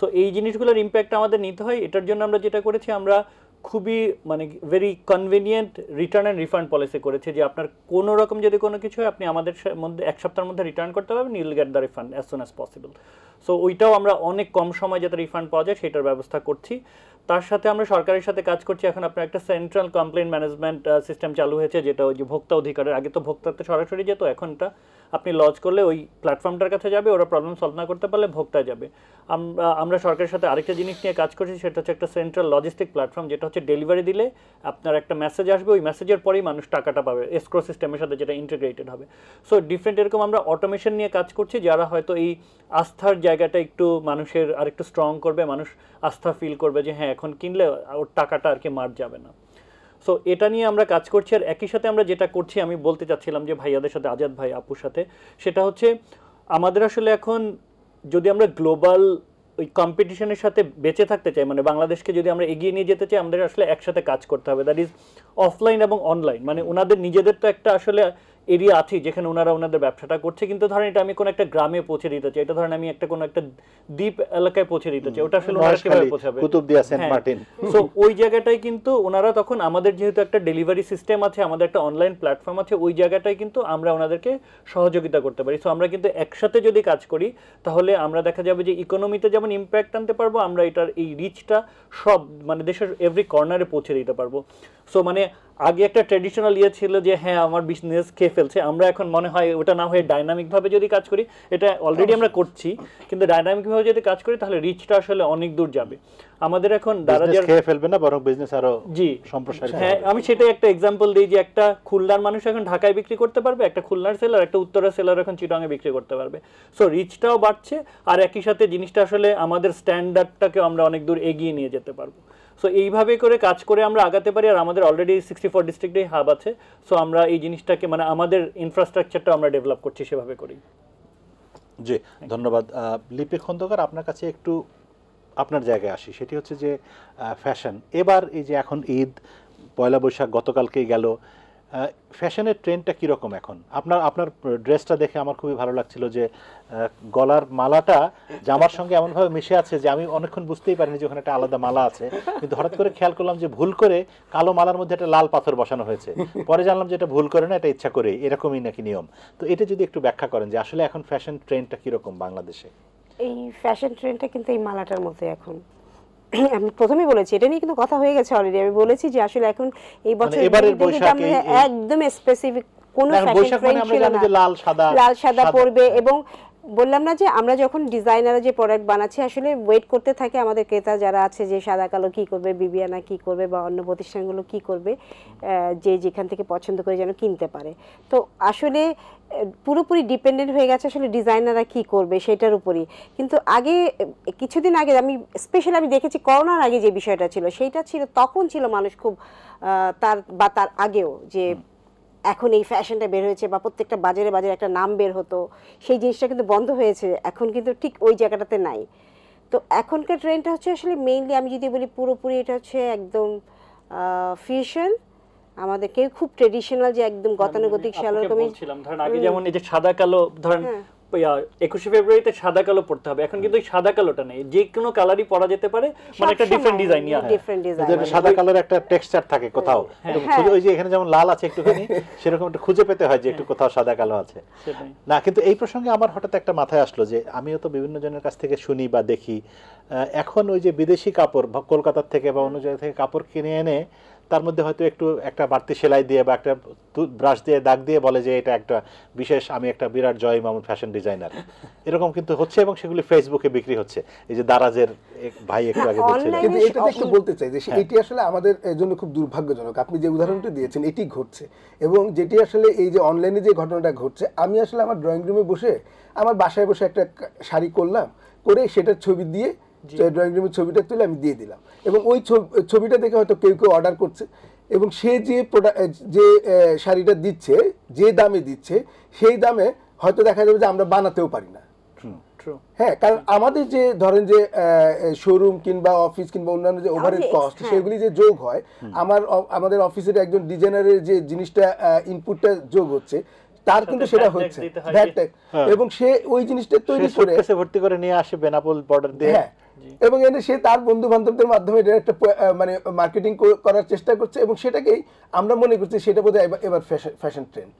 সো এই জিনিসগুলোর ইম্প্যাক্ট আমাদের নিতে হয়। এটার জন্য আমরা যেটা করেছি, আমরা খুবই মানে very convenient return and refund policy করেছে যে আপনার কোনো রকম যদি কোনো কিছু হয় আপনি আমাদের মধ্যে 1 সপ্তাহের মধ্যে রিটার্ন করতে পারবেন, ইউল get the refund as soon as possible. So ওইটাও আমরা অনেক কম সময় যাতে রিফান্ড পাওয়া যায় সেটার ব্যবস্থা করছি। তার সাথে আমরা সরকারের সাথে কাজ করছি। এখন আপনার একটা সেন্ট্রাল কমপ্লেইন ম্যানেজমেন্ট সিস্টেম চালু হয়েছে, যেটা ওই যে ভোক্তা অধিকারের, আগে তো ভোক্তাতে সরাসরি যেত, এখন এটা আপনি লঞ্চ করলে ওই প্ল্যাটফর্মটার কাছে যাবে, ওরা প্রবলেম সলভ না করতে পারলে ভোক্তা যাবে। আমরা সরকারের সাথে আরেকটা জিনিস নিয়ে কাজ করছি, সেটা হচ্ছে একটা সেন্ট্রাল লজিস্টিক প্ল্যাটফর্ম, যেটা হচ্ছে ডেলিভারি দিলে আপনার একটা মেসেজ আসবে, ওই মেসেজের পরেই মানুষ টাকাটা পাবে এসক্রো সিস্টেমের সাথে, যেটা ইন্টিগ্রেটেড হবে। সো ডিফারেন্ট এরকম আমরা অটোমেশন নিয়ে কাজ করছি, যারা হয়তো এই আস্থার জায়গাটা একটু মানুষের আর একটু স্ট্রং করবে, মানুষ আস্থা ফিল করবে যে হ্যাঁ এখন কিনলে ওর টাকাটা আর কি মার যাবে না। সো এটা নিয়ে আমরা কাজ করছি। আর একই সাথে আমরা যেটা করছি, আমি বলতে চাচ্ছিলাম যে ভাইয়াদের সাথে, আজাদ ভাই আপুর সাথে, সেটা হচ্ছে আমাদের আসলে এখন যদি আমরা গ্লোবাল ওই কম্পিটিশনের সাথে বেঁচে থাকতে চাই, মানে বাংলাদেশকে যদি আমরা এগিয়ে নিয়ে যেতে চাই, আমাদের আসলে একসাথে কাজ করতে হবে, দ্যাট ইজ অফলাইন এবং অনলাইন। মানে ওনাদের নিজেদের তো একটা আসলে এরিয়া আছে যেখানে ওনারা ওনাদের ব্যবসাটা করছে, কিন্তু ধরেন এটা আমি কোনো একটা গ্রামে পৌঁছে দিতে চাই, এটা ধরেন আমি একটা কোনো একটা দ্বীপ এলাকায় পৌঁছে দিতে চাই, ওটা আসলে ওনারা কিভাবে পৌঁছাবে? Kutubdia, Saint Martin. সো ওই জায়গাটাই কিন্তু ওনারা তখন, আমাদের যেহেতু একটা ডেলিভারি সিস্টেম আছে, আমাদের একটা অনলাইন প্ল্যাটফর্ম আছে, ওই জায়গাটায় কিন্তু আমরা ওনাদেরকে সহযোগিতা করতে পারি। সো আমরা কিন্তু একসাথে যদি কাজ করি, তাহলে আমরা দেখা যাবে যে ইকোনমিতে যেমন ইম্প্যাক্ট আনতে পারবো, আমরা এটার এই রিচটা সব মানে দেশের এভরি কর্নারে পৌঁছে দিতে পারবো। সো মানে আগে একটা ট্র্যাডিশনাল ইয়ে ছিল যে হ্যাঁ আমার বিজনেস খেয়ে ফেলছে, আমরা এখন মনে হয় ওটা না হয়ে ডাইনামিকভাবে যদি কাজ করি, এটা অলরেডি আমরা করছি, কিন্তু ডাইনামিকভাবে যদি কাজ করি তাহলে রিচটা আসলে অনেক দূর যাবে। আমাদের এখন দারাজের খেয়ে ফেলবে না, বরং বিজনেস আরো জি সম্প্রসারিত। হ্যাঁ, আমি সেটাই একটা এক্সাম্পল দিই যে একটা খুলনার মানুষ এখন ঢাকায় বিক্রি করতে পারবে, একটা খুলনার সেলার, একটা উত্তরের সেলার এখন চিটাঙে বিক্রি করতে পারবে। সো রিচটাও বাড়ছে, আর একই সাথে জিনিসটা আসলে আমাদের স্ট্যান্ডার্ডটাকে আমরা অনেক দূর এগিয়ে নিয়ে যেতে পারবো। সো এইভাবে করে কাজ করে আমরা আগাতে পারি। আর আমাদের অলরেডি 64 ডিস্ট্রিক্টে হাব আছে। সো আমরা এই জিনিসটাকে মানে আমাদের ইনফ্রাস্ট্রাকচারটা আমরা ডেভেলপ করছি সেভাবে করি। জি, ধন্যবাদ। লিপি খন্দকার, আপনার কাছে একটু আপনার জায়গায় আসি, সেটি হচ্ছে যে ফ্যাশন। এবার এই যে এখন ঈদ, পয়লা বৈশাখ গতকালকেই গেল, ফ্যাশনের ট্রেন্ডটা কীরকম এখন? আপনার ড্রেসটা দেখে আমার খুবই ভালো লাগছিল যে গলার মালাটা জামার সঙ্গে এমনভাবে মিশে আছে যে আমি অনেকক্ষণ বুঝতেই পারিনি যে ওখানে একটা আলাদা মালা আছে, কিন্তু হঠাৎ করে খেয়াল করলাম যে ভুল করে কালো মালার মধ্যে একটা লাল পাথর বসানো হয়েছে। পরে জানলাম যে এটা ভুল করে না, এটা ইচ্ছা করে, এরকমই নাকি নিয়ম। তো এটা যদি একটু ব্যাখ্যা করেন যে আসলে এখন ফ্যাশন ট্রেন্ডটা কীরকম বাংলাদেশে? এই ফ্যাশন ট্রেন্ডটা কিন্তু এই মালাটার মধ্যে এখন আমি প্রথমেই বলেছি, এটা নিয়ে কিন্তু কথা হয়ে গেছে অলরেডি। আমি বলেছি যে আসলে এখন এই বছর একদম স্পেসিফিক কোন ফ্যাশন ট্রেন্ড ছিল না, লাল সাদা পরবে। এবং বললাম না যে আমরা যখন ডিজাইনাররা যে প্রোডাক্ট বানাচ্ছি, আসলে ওয়েট করতে থাকে আমাদের ক্রেতা যারা আছে যে সাদা কালো কি করবে, বিবিয়ানা কি করবে, বা অন্য প্রতিষ্ঠানগুলো কি করবে, যে যেখান থেকে পছন্দ করে যেন কিনতে পারে। তো আসলে পুরোপুরি ডিপেন্ডেন্ট হয়ে গেছে আসলে ডিজাইনাররা কি করবে সেটার উপরই। কিন্তু আগে কিছুদিন আগে আমি স্পেশালি আমি দেখেছি করোনার আগে যে বিষয়টা ছিল, সেইটা ছিল তখন ছিল মানুষ খুব তার আগেও যে এখন এই ফ্যাশনটা বের হয়েছে, বা প্রত্যেকটা বাজারে বাজারে একটা নাম বের হতো, সেই জিনিসটা কিন্তু বন্ধ হয়েছে। এখন কিন্তু ঠিক ওই জায়গাটাতে নাই। তো এখনকার ট্রেন্ডটা হচ্ছে আসলে মেইনলি আমি যদি বলি পুরোপুরি এটা হচ্ছে একদম ফিউশন। আমাদের কেউ খুব ট্রেডিশনাল যে একদম গতানুগতিক সালোয়ার কামিজ বলছিলাম, ধরেন আগে যেমন এই যে সাদা কালো, ধরেন 21শে ফেব্রুয়ারিতে সাদা কালো পড়তে হবে, এখন কিন্তু ওই সাদা কালোটা নেই, যে কোনো কালারই পরা যেতে পারে, মানে একটা ডিফারেন্ট ডিজাইন নিয়ে সাদা কালার একটা টেক্সচার থাকে কোথাও, ওই যে এখানে যেমন লাল আছে একটুখানি সেরকম একটু খুঁজে পেতে হয় যে একটু কোথাও সাদা কালো আছে না। কিন্তু এই প্রসঙ্গে আমার হঠাৎ একটা মাথায় আসলো যে আমিও তো বিভিন্ন জনের কাছ থেকে শুনি বা দেখি, এখন ওই যে বিদেশি কাপড় কলকাতার থেকে বা অন্য জায়গা থেকে কাপড় কিনে এনে তার মধ্যে হয়তো একটা বাড়তি সেলাই দিয়ে বা একটা ব্রাশ দিয়ে দাগ দিয়ে বলে যে এটা একটা বিশেষ, আমি একটা বিরাট জয় মামুন ফ্যাশন ডিজাইনার, এরকম কিন্তু হচ্ছে এবং সেগুলি ফেসবুকে বিক্রি হচ্ছে। এই যে দারাজের ভাই একটু আগে বলছিলেন, কিন্তু এটাতে একটু বলতে চাই যে এটি আসলে আমাদের জন্য খুব দুর্ভাগ্যজনক। আপনি যে উদাহরণটি দিয়েছেন এটি ঘটছে, এবং যেটি আসলে এই যে অনলাইনে যে ঘটনাটা ঘটছে, আমি আসলে আমার ড্রয়িং রুমে বসে আমার বাসায় বসে একটা শাড়ি করলাম, করে সেটার ছবি দিয়ে ড্রয়িং রুমের ছবিটা তুলে আমি দিয়ে দিলাম, এবং ওই ছবিটা দেখে হয়তো কেউ কেউ অর্ডার করছে, এবং সে যে শাড়িটা দিচ্ছে, যে দামে দিচ্ছে, সেই দামে হয়তো দেখা যাবে যে আমরা বানাতেও পারি না। হ্যাঁ, কারণ আমাদের যে ধরেন যে শোরুম কিংবা অফিস কিংবা অন্যান্য যে ওভারহেড কস্ট, সেগুলি যে যোগ হয়, আমাদের অফিসের একজন ডিজাইনারের যে জিনিসটা ইনপুটটা যোগ হচ্ছে, তার কিন্তু সেটা হচ্ছে ভ্যাট ট্যাক্স, এবং সে ওই জিনিসটা তৈরি করে ভর্তি করে নিয়ে আসে বেনাপোল বর্ডার দিয়ে। হ্যাঁ, এবং এনে সে তার বন্ধু বান্ধবদের মাধ্যমে এটা একটা মানে মার্কেটিং করার চেষ্টা করছে, এবং সেটাকেই আমরা মনে করছি সেটা বোধহয় এবার ফ্যাশন ট্রেন্ড।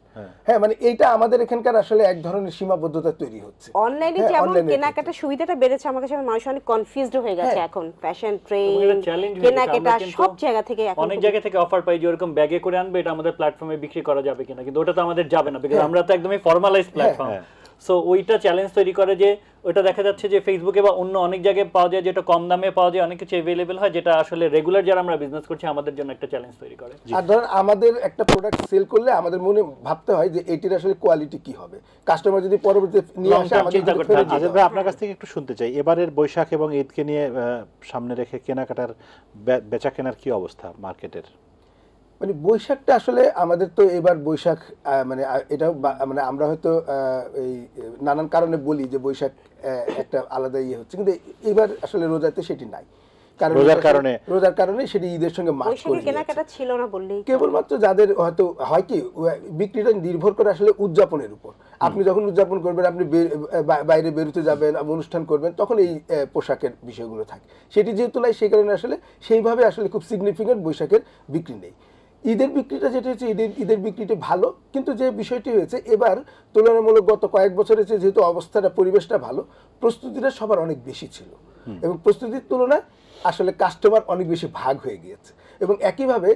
হ্যাঁ, মানে এইটা আমাদের এখানকার আসলে এক ধরনের সীমাবদ্ধতা তৈরি হচ্ছে। অনলাইনে হ্যাঁ, যেমন online-এর কেনাকাটা সুবিধাটা বেড়েছে, আমার কাছে মানুষ অনেক কনফিউজড হয়ে গেছে হ্যাঁ। এখন ফ্যাশন এবং ট্রেন্ড এটা challenge হয়ে গেছে। কেনাকাটা আমরা কিন্তু সব জায়গা থেকে এখন অনেক জায়গা থেকে অফার পাই যে ওরকম ব্যাগে করে আনবে, এটা আমাদের প্ল্যাটফর্মে বিক্রি করা যাবে কিনা, কিন্তু ওটা তো আমাদের যাবে না, বিকজ আমরা তো একদমই ফর্মালাইজড প্ল্যাটফর্ম। সো ওইটা চ্যালেঞ্জ তৈরি করে যে ওটা দেখা যাচ্ছে যে ফেসবুকে বা অন্য অনেক জায়গায় পাওয়া যায়, যেটা কম দামে পাওয়া যায়, অনেক কিছু অ্যাভেলেবেল হয়, যেটা আসলে রেগুলার যারা আমরা বিজনেস করছি আমাদের জন্য একটা চ্যালেঞ্জ তৈরি করে। আর ধরেন আমাদের একটা প্রোডাক্ট সেল করলে আমাদের মনে ভাবতে হয় যে এটির আসলে কোয়ালিটি কি হবে, কাস্টমার যদি পরবর্তীতে নিয়ে আসে আমাদের চিন্তা কিন্তু করতে ফেরত হয়। দিতে আজাদ হবে। ভাই, আপনার কাছ থেকে একটু শুনতে চাই, এবারের বৈশাখ এবং ঈদকে নিয়ে সামনে রেখে কেনাকাটার বেচা কেনার কি অবস্থা মার্কেটের? মানে বৈশাখটা আসলে আমাদের তো এবার বৈশাখ মানে এটাও মানে আমরা হয়তো এই নানান কারণে বলি যে বৈশাখ একটা আলাদা ইয়ে হচ্ছে, কিন্তু এবার আসলে রোজাতে সেটি নাই, কারণ রোজার কারণে সেটি ঈদের সঙ্গে মার্চ বৈশাখে করে কেনাকাটা ছিল না বললেই চলে। কেবলমাত্র যাদের হয়তো হয় কি বিক্রিটা নির্ভর করে আসলে উদযাপনের উপর। আপনি যখন উদযাপন করবেন, আপনি বাইরে বেরোতে যাবেন, অনুষ্ঠান করবেন, তখন এই পোশাকের বিষয়গুলো থাকে, সেটি যেহেতু নাই সেই কারণে আসলে সেইভাবে আসলে খুব সিগনিফিকেন্ট বৈশাখের বিক্রি নেই। ঈদের বিক্রিটা যেটা হচ্ছে ঈদের বিক্রিটা ভালো, কিন্তু যে বিষয়টি হয়েছে এবার তুলনামূলক গত কয়েক বছরের চেয়ে যেহেতু অবস্থাটা পরিবেশটা ভালো, প্রস্তুতিটা সবার অনেক বেশি ছিল, এবং প্রস্তুতির তুলনায় আসলে কাস্টমার অনেক বেশি ভাগ হয়ে গিয়েছে। এবং একইভাবে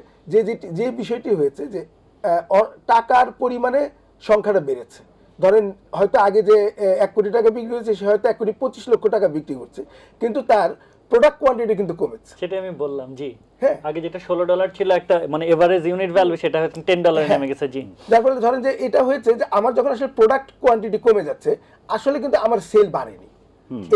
যে বিষয়টি হয়েছে যে টাকার পরিমাণে সংখ্যাটা বেড়েছে। ধরেন হয়তো আগে যে 1 কোটি টাকা বিক্রি হয়েছে সে হয়তো 1,25,00,000 টাকা বিক্রি করছে, কিন্তু তার প্রোডাক্ট কোয়ান্টিটি কিন্তু কমেছে। সেটা আমি বললাম জি, হ্যাঁ, আগে যেটা $16 ছিল একটা মানে এভারেজ ইউনিট ভ্যালু, সেটা হয়তো $10 নেমে গেছে। জি, যার ফলে ধরেন যে এটা হয়েছে যে আমার যখন আসলে প্রোডাক্ট কোয়ান্টিটি কমে যাচ্ছে, আসলে কিন্তু আমার সেল বাড়েনি।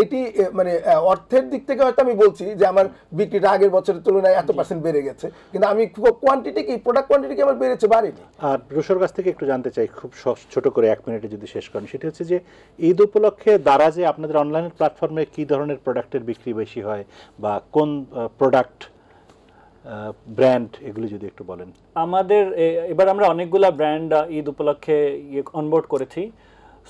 এটি মানে অর্থের দিক থেকে হয়তো আমি বলছি যে আমার বিক্রিটা আগের বছরের তুলনায় এত % বেড়ে গেছে, কিন্তু আমি কোয়ান্টিটি কি প্রোডাক্ট কোয়ান্টিটি কি আমার বেড়েছে, বাড়েনি। আর রুশোর কাছ থেকে একটু জানতে চাই, খুব ছোট করে 1 মিনিটে যদি শেষ করেন, সেটা হচ্ছে যে ঈদ উপলক্ষে দারাজে আপনাদের অনলাইন প্ল্যাটফর্মে কি ধরনের প্রোডাক্টের বিক্রি বেশি হয়, বা কোন প্রোডাক্ট ব্র্যান্ড, এগুলো যদি একটু বলেন। আমাদের এবার আমরা অনেকগুলা ব্র্যান্ড ঈদ উপলক্ষে অনবোর্ড করেছি।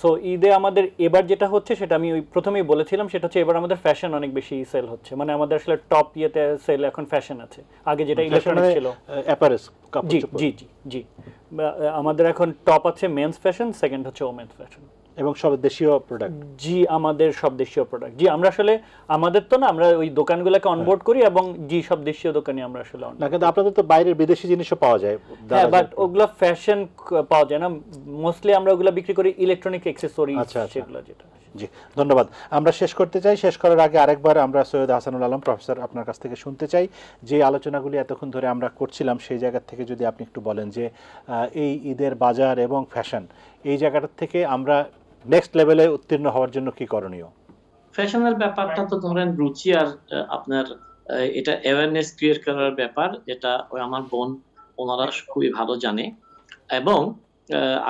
সো ঈদে আমাদের এবার যেটা হচ্ছে সেটা আমি ওই প্রথমেই বলেছিলাম, সেটা হচ্ছে এবার আমাদের ফ্যাশন অনেক বেশি সেল হচ্ছে, মানে আমাদের আসলে টপ ইয়েতে সেল এখন ফ্যাশন আছে, আগে যেটা ইলেকট্রনিক্স ছিল। অ্যাপারেলস, জি জি জি জি, আমাদের এখন টপ আছে মেন্স ফ্যাশন, সেকেন্ড হচ্ছে ওমেন্স ফ্যাশন, এবং সব দেশীয় প্রোডাক্ট। জি, আমাদের সব দেশীয় প্রোডাক্ট। জি, আমরা আসলে আমাদের তো না, আমরা ওই দোকানগুলোকে অনবোর্ড করি, এবং জি সব দেশীয় দোকানে আমরা আসলে না, কিন্তু আপনাদের তো বাইরের বিদেশি জিনিসও পাওয়া যায়। হ্যাঁ, বাট ওগুলা ফ্যাশন পাওয়া যায় না, মোস্টলি আমরা ওগুলা বিক্রি করি ইলেকট্রনিক অ্যাকসেসরিজ, সেগুলো যেটা। জি, ধন্যবাদ। আমরা শেষ করতে চাই, শেষ করার আগে আরেকবার আমরা সৈয়দ হাসানুল আলম প্রফেসর আপনার কাছ থেকে শুনতে চাই, যে আলোচনাগুলি এতক্ষণ ধরে আমরা করছিলাম সেই জায়গা থেকে যদি আপনি একটু বলেন যে এই ঈদের বাজার এবং ফ্যাশন, এই জায়গাটার থেকে আমরা নেক্সট লেভেলে উত্তীর্ণ হওয়ার জন্য কি করণীয়? ফ্যাশনের ব্যাপারটা তো ধরেন রুচি আর আপনার এটা অ্যাওয়ারনেস ক্রিয়েট করার ব্যাপার, এটা ওই আমার বোন ওনারা খুবই ভালো জানে। এবং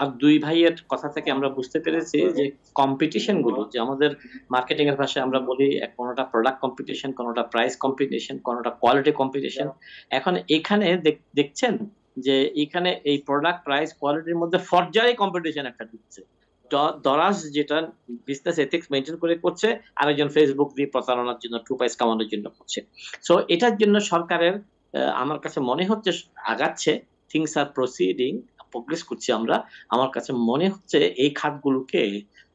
আর দুই ভাইয়ের কথা থেকে আমরা বুঝতে পেরেছি যে কম্পিটিশন গুলো, যে আমাদের মার্কেটিং এর ভাষায় আমরা বলি কোনোটা প্রোডাক্ট কম্পিটিশন, কোনোটা প্রাইস কম্পিটিশন, কোনোটা কোয়ালিটি কম্পিটিশন। এখন এখানে দেখছেন যে এখানে এই প্রোডাক্ট প্রাইস কোয়ালিটির মধ্যে পর্যায়ে কম্পিটিশন একটা ঢুকছে। দরাজ যেটা বিজনেস এথিক্স মেনটেন করে করছে, আরেকজন ফেসবুক দিয়ে প্রচারণার জন্য 2 পয়সা কামানোর জন্য করছে। সো এটার জন্য সরকারের আমার কাছে মনে হচ্ছে আগাচ্ছে, থিংস আর প্রসিডিং, প্রোগ্রেস করছি আমরা। আমার কাছে মনে হচ্ছে এই খাতগুলোকে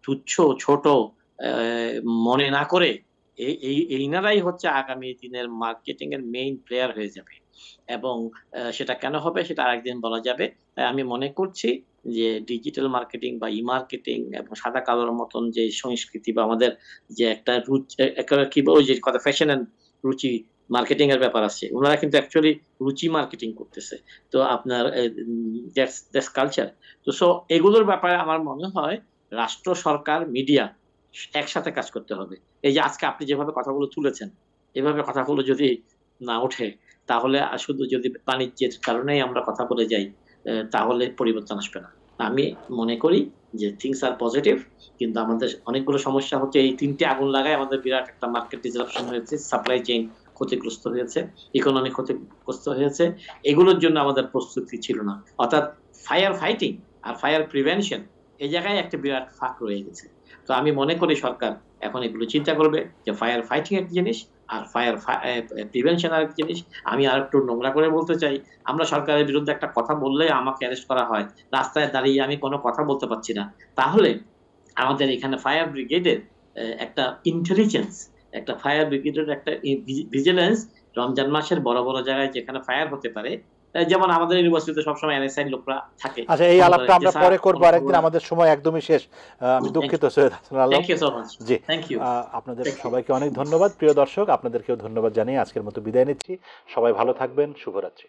তুচ্ছ ছোট মনে না করে এইনারাই হচ্ছে আগামী দিনের মার্কেটিং এর মেইন প্লেয়ার হয়ে যাবে, এবং সেটা কেন হবে সেটা আরেকদিন বলা যাবে। তাই আমি মনে করছি যে ডিজিটাল মার্কেটিং বা ই মার্কেটিং এবং সাদা কালোর মতন যে সংস্কৃতি বা আমাদের যে একটা কি বলবো যে কথা ফ্যাশন এন্ড রুচি মার্কেটিং এর ব্যাপার আছে, ওনারা কিন্তু অ্যাকচুয়ালি রুচি মার্কেটিং করতেছে। তো আপনার দ্যাটস কালচার। তো সো এগুলোর ব্যাপারে আমার মনে হয় রাষ্ট্র, সরকার, মিডিয়া একসাথে কাজ করতে হবে। এই যে আজকে আপনি যেভাবে কথাগুলো তুলেছেন, এভাবে কথাগুলো যদি না ওঠে, তাহলে শুধু যদি বাণিজ্যের কারণেই আমরা কথা বলে যাই, তাহলে পরিবর্তন আসবে না। আমি মনে করি যে থিংস আর পজিটিভ, কিন্তু আমাদের অনেকগুলো সমস্যা হচ্ছে। এই 3টে আগুন লাগায় আমাদের বিরাট একটা মার্কেট ডিসরাপশন হয়েছে, সাপ্লাই চেইন ক্ষতিগ্রস্ত হয়েছে, ইকোনমি ক্ষতিগ্রস্ত হয়েছে। এগুলোর জন্য আমাদের প্রস্তুতি ছিল না। অর্থাৎ ফায়ার ফাইটিং আর ফায়ার প্রিভেনশন, এই জায়গায় একটা বিরাট ফাঁক রয়ে গেছে। তো আমি মনে করি সরকার এখন এগুলো চিন্তা করবে যে ফায়ার ফাইটিং এক জিনিস আর ফায়ার প্রিভেনশন আর এক জিনিস। আমি আর একটু নোংরা করে বলতে চাই, আমরা সরকারের বিরুদ্ধে একটা কথা বললে আমাকে অ্যারেস্ট করা হয়, রাস্তায় দাঁড়িয়ে আমি কোনো কথা বলতে পারছি না। তাহলে আমাদের এখানে ফায়ার ব্রিগেডের একটা ইন্টেলিজেন্স, একটা ফায়ার ব্রিগেডের একটা ভিজিলেন্স, রমজান মাসের বড় বড় জায়গায় যেখানে ফায়ার হতে পারে, যেমন আমাদের ইউনিভার্সিটিতে সবসময় এনএসআই লোকরা থাকে। আচ্ছা, এই আলাপটা আমরা পরে করবো আরেকদিন, আমাদের সময় একদমই শেষ। আমি দুঃখিত Syed Hasan Alam. Thank you so much. জি, থ্যাংক ইউ। আপনাদের সবাইকে অনেক ধন্যবাদ। প্রিয় দর্শক, আপনাদেরকেও ধন্যবাদ জানিয়ে আজকের মতো বিদায় নিচ্ছি। সবাই ভালো থাকবেন, শুভরাত্রি।